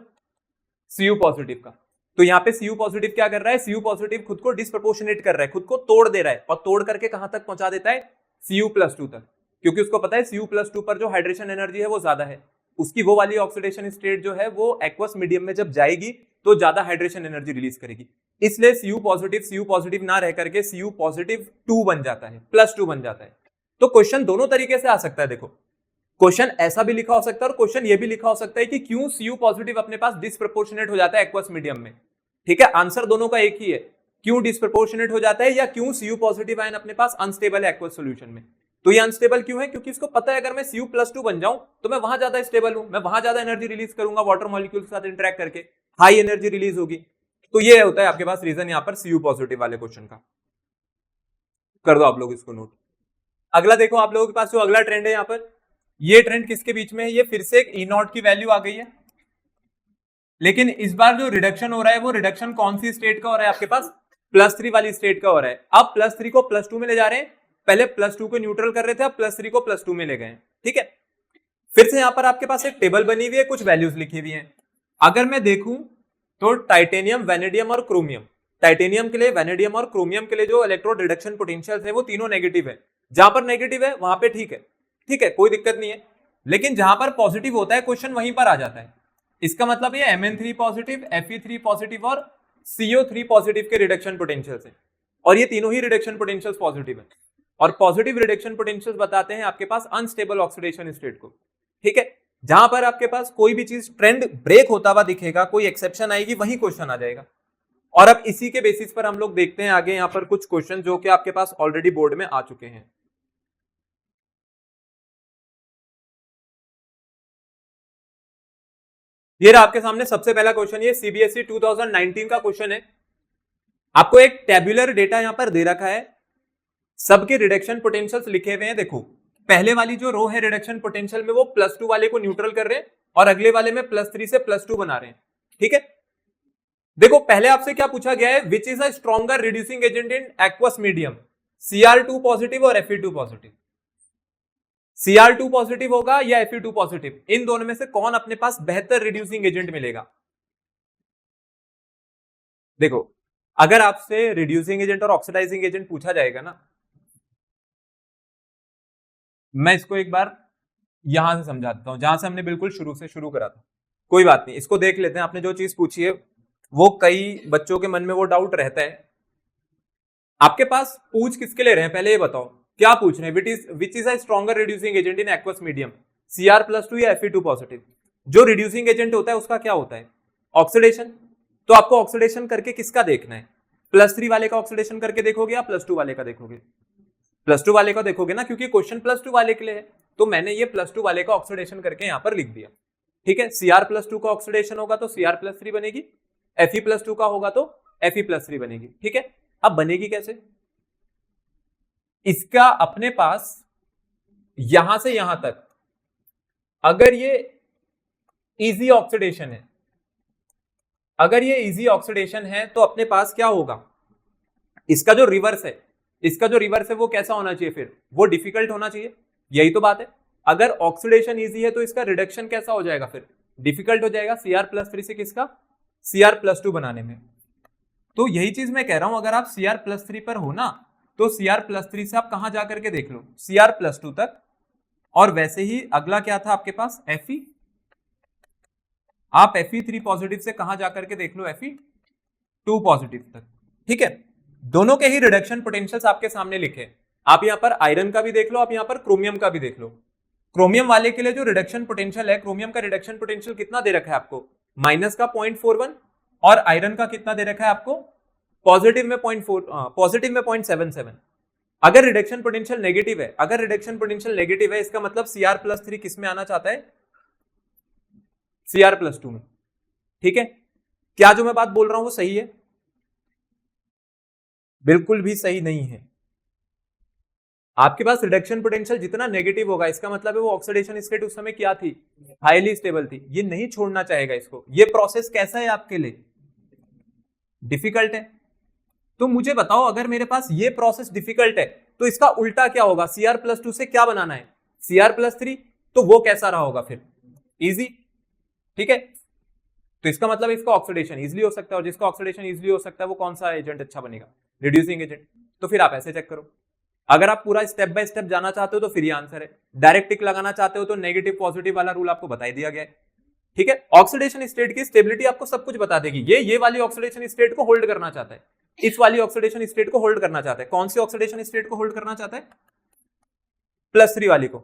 Cu पॉजिटिव का। तो यहां पे Cu पॉजिटिव क्या कर रहा है, Cu पॉजिटिव खुद को डिसप्रपोर्शनेट कर रहा है, खुद को तोड़ दे रहा है, और तोड़ करके कहां तक पहुंचा देता है, Cu+2 तक, क्योंकि उसको पता है Cu+2 पर जो हाइड्रेशन एनर्जी है वो ज्यादा है, उसकी वो वाली ऑक्सीडेशन स्टेट जो है वो एक्वस मीडियम में जब जाएगी तो ज्यादा हाइड्रेशन एनर्जी रिलीज करेगी, इसलिए Cu पॉजिटिव ना रह करके Cu पॉजिटिव 2 बन जाता है, +2 बन जाता है। तो क्वेश्चन दोनों तरीके से आ सकता है, देखो क्वेश्चन ऐसा भी लिखा हो सकता है और क्वेश्चन ये भी लिखा हो सकता है कि क्यों Cu पॉजिटिव अपने पास डिसप्रपोर्शनेट हो जाता है एक्वस मीडियम में, ठीक है। आंसर दोनों का एक ही है, क्यों डिसप्रपोर्शनेट हो जाता है या क्यों Cu पॉजिटिव आयन अपने पास अनस्टेबल है एक्वस सॉल्यूशन में। तो ये अनस्टेबल क्यों है, क्योंकि इसको पता है अगर मैं Cu+2 बन जाऊं तो मैं वहां ज्यादा स्टेबल हूं, मैं वहां ज्यादा एनर्जी रिलीज करूंगा वाटर मॉलिक्यूल के साथ इंटरेक्ट करके, हाई एनर्जी रिलीज होगी। तो ये होता है आपके पास रीजन यहां पर Cu पॉजिटिव वाले क्वेश्चन का। कर दो आप लोग इसको नोट। अगला देखो आप लोगों के पास जो अगला ट्रेंड है यहाँ पर, ये ट्रेंड किसके बीच में है, ये फिर से एक E0 की वैल्यू आ गई है, लेकिन इस बार जो रिडक्शन हो रहा है वो रिडक्शन कौन सी स्टेट का हो रहा है आपके पास, +3 वाली स्टेट का हो रहा है। अब +3 को +2 में ले जा रहे हैं, पहले +2 को न्यूट्रल कर रहे थे, अब +3 को +2 में ले गए, ठीक है। फिर से यहां पर आपके पास एक टेबल बनी हुई है, कुछ वैल्यूज लिखी हुई हैं। अगर मैं देखूं तो टाइटेनियम, वेनेडियम और क्रोमियम, टाइटेनियम के लिए, वेनेडियम और क्रोमियम के लिए जो इलेक्ट्रोड रिडक्शन पोटेंशियल है वो तीनों नेगेटिव है। जहां पर नेगेटिव है वहां पे ठीक है, ठीक है, कोई दिक्कत नहीं है, लेकिन जहां पर पॉजिटिव होता है क्वेश्चन वहीं पर आ जाता है। इसका मतलब ये Mn3 पॉजिटिव, Fe3 पॉजिटिव और CO3 पॉजिटिव के रिडक्शन पोटेंशियल है, और ये तीनों ही रिडक्शन पोटेंशियल पॉजिटिव है, और पॉजिटिव रिडक्शन पोटेंशियल बताते हैं आपके पास अनस्टेबल ऑक्सीडेशन स्टेट को, ठीक है। जहां पर आपके पास कोई भी चीज ट्रेंड ब्रेक होता हुआ दिखेगा, कोई एक्सेप्शन आएगी, वही क्वेश्चन आ जाएगा। और अब इसी के बेसिस पर हम लोग देखते हैं आगे यहां पर कुछ क्वेश्चन जो कि आपके पास ऑलरेडी बोर्ड में आ चुके हैं। ये रहा आपके सामने सबसे पहला क्वेश्चन, ये CBSE 2019 का क्वेश्चन है। आपको एक टेब्युलर डेटा यहां पर दे रखा है, सबके रिडक्शन पोटेंशियल्स लिखे हुए हैं। देखो पहले वाली जो रो है रिडक्शन पोटेंशियल में वो +2 वाले को न्यूट्रल कर रहे हैं और अगले वाले में +3 से +2 बना रहे हैं, ठीक है। देखो पहले आपसे क्या पूछा गया है, which is a stronger reducing agent in aqueous medium, Cr2 positive और Fe2 पॉजिटिव। Cr2 पॉजिटिव होगा या Fe2 पॉजिटिव, इन दोनों में से कौन अपने पास बेहतर रिड्यूसिंग एजेंट मिलेगा। देखो अगर आपसे रिड्यूसिंग एजेंट और ऑक्सीडाइजिंग एजेंट पूछा जाएगा ना, मैं इसको एक बार यहां से समझाता हूं, जहां से हमने बिल्कुल शुरू से शुरू करा था। कोई बात नहीं, इसको देख लेते हैं। आपने जो चीज पूछी है वो कई बच्चों के मन में वो डाउट रहता है। आपके पास पूछ किसके ले रहे हैं पहले ये बताओ, क्या पूछ रहे हैं, which is a stronger reducing agent in aqueous medium, Cr+2 या Fe2 पॉजिटिव। जो रिड्यूसिंग एजेंट होता है उसका क्या होता है, ऑक्सीडेशन। तो आपको ऑक्सीडेशन करके किसका देखना है, +3 वाले का ऑक्सीडेशन करके देखोगे या +2 वाले का देखोगे, +2 वाले का देखोगे ना, क्योंकि क्वेश्चन +2 वाले के लिए है। तो मैंने ये +2 वाले का ऑक्सीडेशन करके यहां पर लिख दिया, ठीक है। Cr+2 का ऑक्सीडेशन होगा तो Cr+3 बनेगी, Fe+2 का होगा तो Fe+3 बनेगी, ठीक है। अब बनेगी कैसे, इसका अपने पास यहां से यहां तक अगर ये इजी ऑक्सीडेशन है, अगर ये इजी ऑक्सीडेशन है तो अपने पास क्या होगा, इसका जो रिवर्स है, इसका जो रिवर्स है वो कैसा होना चाहिए, फिर वो डिफिकल्ट होना चाहिए, यही तो बात है। अगर ऑक्सीडेशन इजी है तो इसका रिडक्शन कैसा हो जाएगा, फिर डिफिकल्ट हो जाएगा Cr+3 से किसका, Cr+2 बनाने में। तो यही चीज मैं कह रहा हूं, अगर आप Cr+3 पर हो ना तो Cr+3 से आप कहां जाकर के देख लो, Cr+2 तक, और वैसे ही अगला क्या था आपके पास, Fe, आप Fe3 पॉजिटिव से कहां जाकर के देख लो, Fe2 पॉजिटिव तक, ठीक है। दोनों के ही रिडक्शन पोटेंशियल्स आपके सामने लिखे, आप यहां पर आयरन का भी देख लो, आप यहां पर क्रोमियम का भी देख लो। क्रोमियम वाले के लिए जो रिडक्शन पोटेंशियल है, क्रोमियम का रिडक्शन पोटेंशियल कितना दे रखा है आपको, -0.41, और आयरन का कितना दे रखा है आपको, पॉजिटिव में 0.77। अगर रिडक्शन पोटेंशियल नेगेटिव है, अगर रिडक्शन पोटेंशियल नेगेटिव है, इसका मतलब Cr+3 किस में आना चाहता है, Cr+2 में, ठीक है। क्या जो मैं बात बोल रहा हूं वो सही है, बिल्कुल भी सही नहीं है। आपके पास रिडक्शन पोटेंशियल जितना नेगेटिव होगा, इसका मतलब है वो ऑक्सीडेशन स्टेट उस समय क्या थी, हाईली स्टेबल थी। ये नहीं छोड़ना चाहेगा इसको। ये प्रोसेस कैसा है आपके लिए, डिफिकल्ट है। तो मुझे बताओ, अगर मेरे पास ये प्रोसेस डिफिकल्ट है तो इसका उल्टा क्या होगा, Cr+2 से क्या बनाना है, Cr+3, तो वो कैसा रहा होगा फिर, इजी, ठीक है। तो इसका मतलब इसका ऑक्सीडेशन इजीली हो सकता है, और जिसका ऑक्सीडेशन इजीली हो सकता है वो कौन सा एजेंट अच्छा बनेगा, रिड्यूसिंग एजेंट। तो फिर आप ऐसे चेक करो। अगर आप पूरा स्टेप बाय स्टेप जाना चाहते हो तो फिर ये आंसर है। डायरेक्ट टिक लगाना चाहते हो तो नेगेटिव पॉजिटिव वाला रूल आपको बता दिया गया है, ठीक है। ऑक्सीडेशन स्टेट की स्टेबिलिटी आपको सब कुछ बता देगी। ये वाली ऑक्सीडेशन स्टेट को होल्ड करना चाहता है, इस वाली ऑक्सीडेशन स्टेट को होल्ड करना चाहता है। कौन सी ऑक्सीडेशन स्टेट को होल्ड करना चाहता है, +3 वाली को,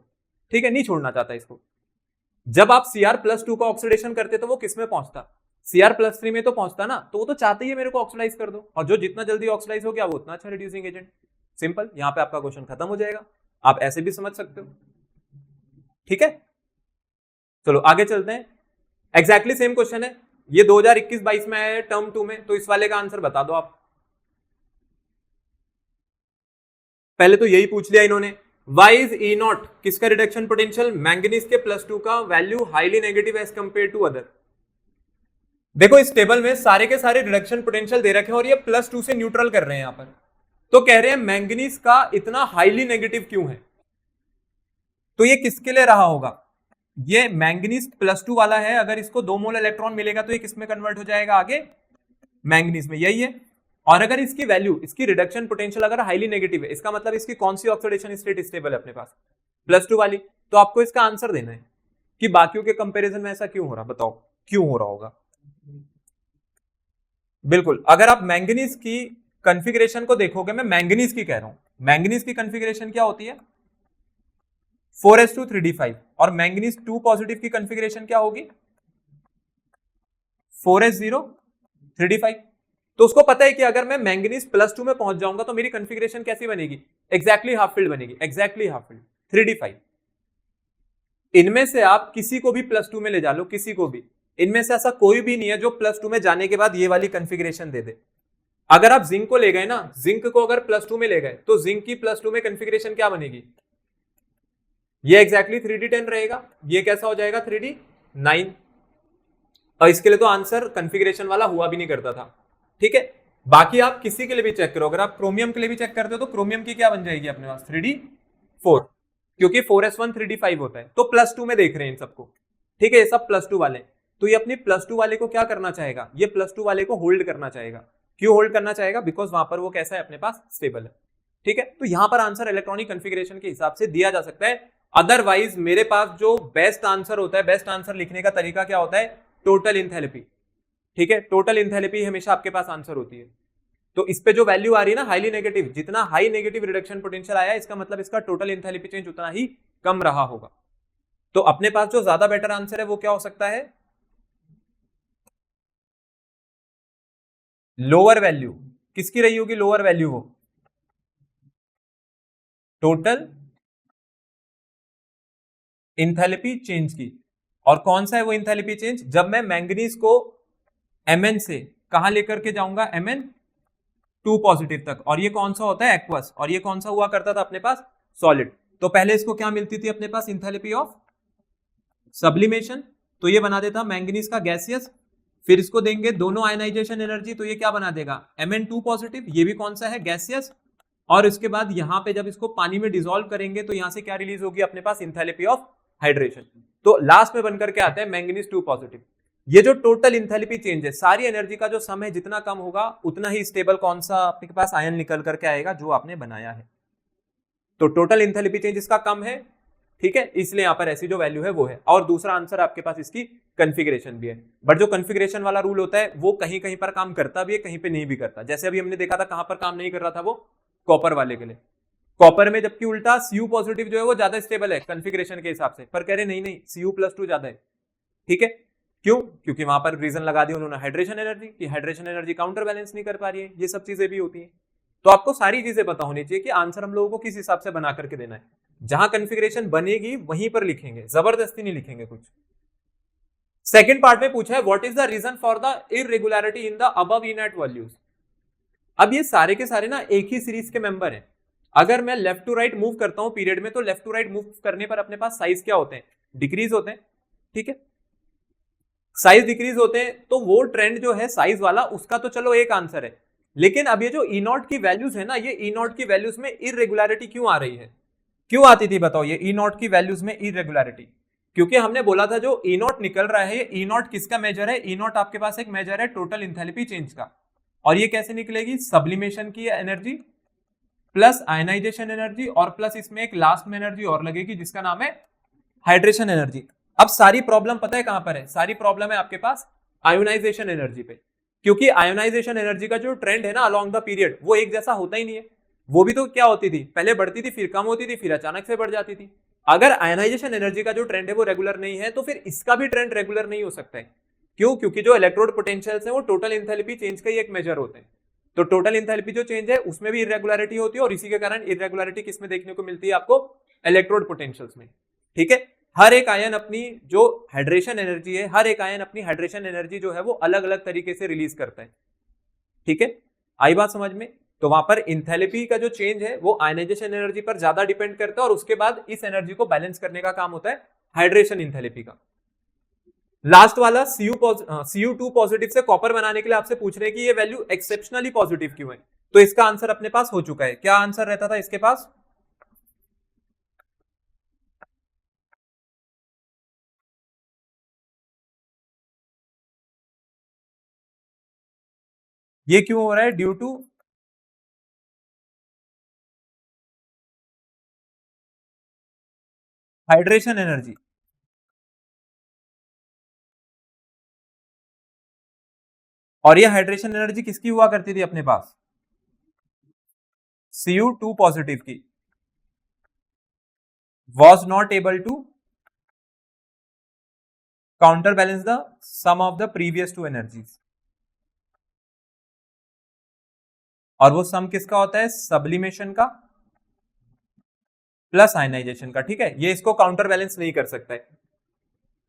ठीक है, नहीं छोड़ना चाहता इसको। जब आप Cr+2 का ऑक्सीडेशन करते तो वो किस में पहुंचता, Cr+3 में तो पहुंचता ना। तो वो तो चाहते ही है मेरे को ऑक्सीडाइज कर दो, और जो जितना जल्दी ऑक्सीडाइज हो गया वो उतना अच्छा रिड्यूसिंग एजेंट। सिंपल, यहां पे आपका क्वेश्चन खत्म हो जाएगा। आप ऐसे भी समझ सकते हो, ठीक है। चलो आगे चलते हैं। एग्जैक्टली सेम क्वेश्चन है, ये 2021-22 में आया है टर्म 2 में। तो इस वाले का आंसर बता दो आप। पहले तो यही पूछ लिया इन्होंने, वाई इज E0 किसका रिडक्शन पोटेंशियल, मैंगनीज के +2 का value highly negative as compare to other. देखो इस टेबल में सारे के सारे रिडक्शन पोटेंशियल दे रखे हैं, और ये +2 से न्यूट्रल कर रहे हैं यहां पर। तो कह रहे हैं मैंगनीज का इतना हाईली नेगेटिव क्यों है। तो ये किसके लिए रहा होगा, ये मैंगनीज +2 वाला है। अगर इसको 2 मोल इलेक्ट्रॉन मिलेगा तो ये किस में कन्वर्ट हो जाएगा आगे, मैंगनीज में, यही है। और अगर इसकी वैल्यू, इसकी रिडक्शन पोटेंशियल अगर हाईली नेगेटिव है, इसका मतलब इसकी कौन सी ऑक्सीडेशन स्टेट स्टेबल है अपने पास, +2 वाली। तो आपको इसका आंसर देना है कि बाकियों के कंपैरिजन में ऐसा क्यों हो रहा, बताओ क्यों हो रहा होगा। बिल्कुल, अगर आप मैंगनीज की कॉन्फ़िगरेशन को देखोगे, मैं मैंगनीज की कह रहा हूं, मैंगनीज की कॉन्फ़िगरेशन क्या होती है, 4s2 3d5, और मैंगनीज 2 पॉजिटिव की कॉन्फ़िगरेशन क्या होगी, 4s0 3d5। तो उसको पता है कि अगर मैं मैंगनीज +2 में पहुंच जाऊंगा तो मेरी कॉन्फ़िगरेशन कैसी बनेगी, एग्जैक्टली हाफ फील्ड बनेगी, एग्जैक्टली हाफ फील्ड 3d5। इनमें से आप किसी को भी +2 में ले जा लो, किसी को भी, इनमें से ऐसा कोई भी नहीं है जो +2 में जाने के बाद ये वाली कॉन्फ़िगरेशन दे दे। अगर आप जिंक को ले गए ना, जिंक को अगर +2 में ले गए तो जिंक की +2 में कॉन्फ़िगरेशन क्या बनेगी, ये एग्जैक्टली 3d10 रहेगा, ये कैसा हो जाएगा 3d9। और इसके लिए तो आंसर कॉन्फ़िगरेशन वाला हुआ भी नहीं करता था, ठीक है। बाकी आप किसी के लिए भी चेक करो, अगर आप क्रोमियम के लिए भी चेक करते हो तो क्रोमियम की क्या बन जाएगी अपने पास 3d4, क्योंकि 4s1 3d5 होता है। तो +2 में देख रहे हैं इन सबको, ठीक है, ये सब +2 वाले। तो ये अपनी +2 वाले को क्या करना चाहेगा, ये +2 वाले को होल्ड करना चाहेगा। क्यों होल्ड करना चाहेगा, बिकॉज वहां पर वो कैसा है अपने पास, स्टेबल है, ठीक है। तो यहां पर आंसर इलेक्ट्रॉनिक कॉन्फ़िगरेशन के हिसाब से दिया जा सकता है। अदरवाइज मेरे पास जो बेस्ट आंसर होता है, बेस्ट आंसर लिखने का तरीका क्या होता है, टोटल इंथैल्पी, ठीक है। टोटल इंथैल्पी हमेशा आपके पास आंसर होती है, तो इस पे जो वैल्यू आ रही है ना हाईली नेगेटिव, जितना हाई नेगेटिव रिडक्शन पोटेंशियल आया इसका मतलब इसका टोटल इंथैल्पी चेंज उतना ही कम रहा होगा। तो अपने पास जो ज्यादा बेटर आंसर है वो क्या हो सकता है, लोअर वैल्यू। किसकी रही होगी लोअर वैल्यू, वो टोटल इंथैल्पी चेंज की। और कौन सा है वो इंथैल्पी चेंज, जब मैं मैंगनीज को Mn से कहां लेकर के जाऊंगा, Mn2 पॉजिटिव तक, और ये कौन सा होता है एक्वस, और ये कौन सा हुआ करता था अपने पास सॉलिड। तो पहले इसको क्या मिलती थी अपने पास, इंथैल्पी ऑफ सब्लिमेशन, तो ये बना देता मैंगनीज का गैसियस। फिर इसको देंगे दोनों आयनाइजेशन एनर्जी, तो ये क्या बना देगा Mn2 पॉजिटिव, ये भी कौन सा है गैसियस। और इसके बाद यहां पे जब इसको पानी में डिसॉल्व करेंगे तो यहां से क्या रिलीज होगी अपने पास, इंथैल्पी ऑफ हाइड्रेशन। तो लास्ट में बनकर के आता है मैंगनीज 2 पॉजिटिव। ये जो टोटल इंथैल्पी चेंज है, सारी एनर्जी का जो सम है, जितना कम होगा उतना ही स्टेबल कौन सा आपके पास आयन निकल करके आएगा, जो आपने बनाया है। तो टोटल इंथैल्पी चेंज इसका कम है, ठीक है, इसलिए यहां पर ऐसी जो वैल्यू है वो है। और दूसरा आंसर आपके पास इसकी कन्फिग्रेशन भी है, बट जो कन्फिग्रेशन वाला रूल होता है वो कहीं कहीं पर काम करता भी है, कहीं पे नहीं भी करता। जैसे अभी हमने देखा था कहां पर काम नहीं कर रहा था, वो कॉपर वाले के लिए। कॉपर में जबकि उल्टा Cu पॉजिटिव जो है वो ज्यादा स्टेबल है कन्फिग्रेशन के हिसाब से, पर कह रहे नहीं नहीं Cu+2 ज्यादा है, ठीक है। क्यों, क्योंकि वहां पर रीजन लगा दिया उन्होंने हाइड्रेशन एनर्जी, कि हाइड्रेशन एनर्जी काउंटर बैलेंस नहीं कर पा रही है, ये सब चीजें भी होती है। तो आपको सारी चीजें पता होनी चाहिए कि आंसर हम लोगों को किस हिसाब से बना करके देना है। जहां कन्फिग्रेशन बनेगी वहीं पर लिखेंगे, जबरदस्ती नहीं लिखेंगे कुछ। सेकंड पार्ट में पूछा है what is the reason for the irregularity in the above inert volumes. अब ये सारे के सारे ना एक ही सीरीज के मेंबर हैं। अगर मैं लेफ्ट टू राइट मूव करता हूं पीरियड में, तो लेफ्ट टू राइट मूव करने पर अपने पास साइज क्या होते हैं, डिक्रीज होते हैं, ठीक है, साइज डिक्रीज होते हैं। तो वो ट्रेंड जो है साइज वाला, उसका तो चलो एक आंसर है। लेकिन अब ये जो ई नॉट की वैल्यूज है ना, ये ई नॉट की वैल्यूज में इररेगुलरिटी क्यों आ रही है, क्यों आती थी बताओ ये ई नॉट की वैल्यूज में इररेगुलरिटी। क्योंकि हमने बोला था जो ई नॉट निकल रहा है, ये ई नॉट किसका मेजर है, ई नॉट आपके पास एक मेजर है टोटल इंथैल्पी चेंज का। और ये कैसे निकलेगी, सब्लिमेशन की एनर्जी प्लस आयनाइजेशन एनर्जी, और प्लस इसमें एक लास्ट में एनर्जी और लगेगी जिसका नाम है हाइड्रेशन एनर्जी। अब सारी प्रॉब्लम पता है कहां पर है, सारी प्रॉब्लम है आपके पास आयोनाइजेशन एनर्जी पे। क्योंकि आयोनाइजेशन एनर्जी का जो ट्रेंड है ना अलोंग द पीरियड, वो एक जैसा होता ही नहीं है। वो भी तो क्या होती थी, पहले बढ़ती थी फिर कम होती थी फिर अचानक से बढ़ जाती थी। अगर आयनाइजेशन एनर्जी का जो ट्रेंड है वो रेगुलर नहीं है, तो फिर इसका भी ट्रेंड रेगुलर नहीं हो सकता है। क्यों, क्योंकि जो इलेक्ट्रोड पोटेंशियल्स है वो टोटल इंथैल्पी चेंज का ही एक मेजर होते हैं। तो टोटल इंथैल्पी जो चेंज है उसमें भी इरेगुलरिटी होती है, और इसी के कारण इरेगुलरिटी किसमें देखने को मिलती है आपको, इलेक्ट्रोड पोटेंशियल्स में, ठीक है। हर एक आयन अपनी जो हाइड्रेशन एनर्जी है, हर एक आयन अपनी हाइड्रेशन एनर्जी जो है वो अलग अलग तरीके से रिलीज करता है, ठीक है। आई बात समझ में। तो वहां पर इंथैल्पी का जो चेंज है वो आयनाइजेशन एनर्जी पर ज्यादा डिपेंड करता है, और उसके बाद इस एनर्जी को बैलेंस करने का काम होता है हाइड्रेशन इंथैल्पी का। लास्ट वाला Cu2 पॉजिटिव से कॉपर बनाने के लिए आपसे पूछ रहे हैं कि ये वैल्यू एक्सेप्शनली पॉजिटिव क्यों है। तो इसका आंसर अपने पास हो चुका है। क्या आंसर रहता था इसके पास, ये क्यों हो रहा है, ड्यू टू हाइड्रेशन एनर्जी। और ये हाइड्रेशन एनर्जी किसकी हुआ करती थी अपने पास, Cu2 पॉजिटिव की, was not able to counterbalance the sum of the previous two energies। और वो सम किसका होता है, सब्लिमेशन का प्लस आयनाइजेशन का, ठीक है। ये इसको काउंटर बैलेंस नहीं कर सकता है।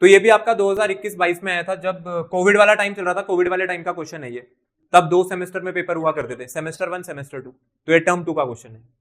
तो ये भी आपका 2021-22 में आया था, जब कोविड वाला टाइम चल रहा था, कोविड वाले टाइम का क्वेश्चन है ये। तब 2 सेमेस्टर में पेपर हुआ करते थे, सेमेस्टर 1 सेमेस्टर 2, तो ये टर्म 2 का क्वेश्चन है।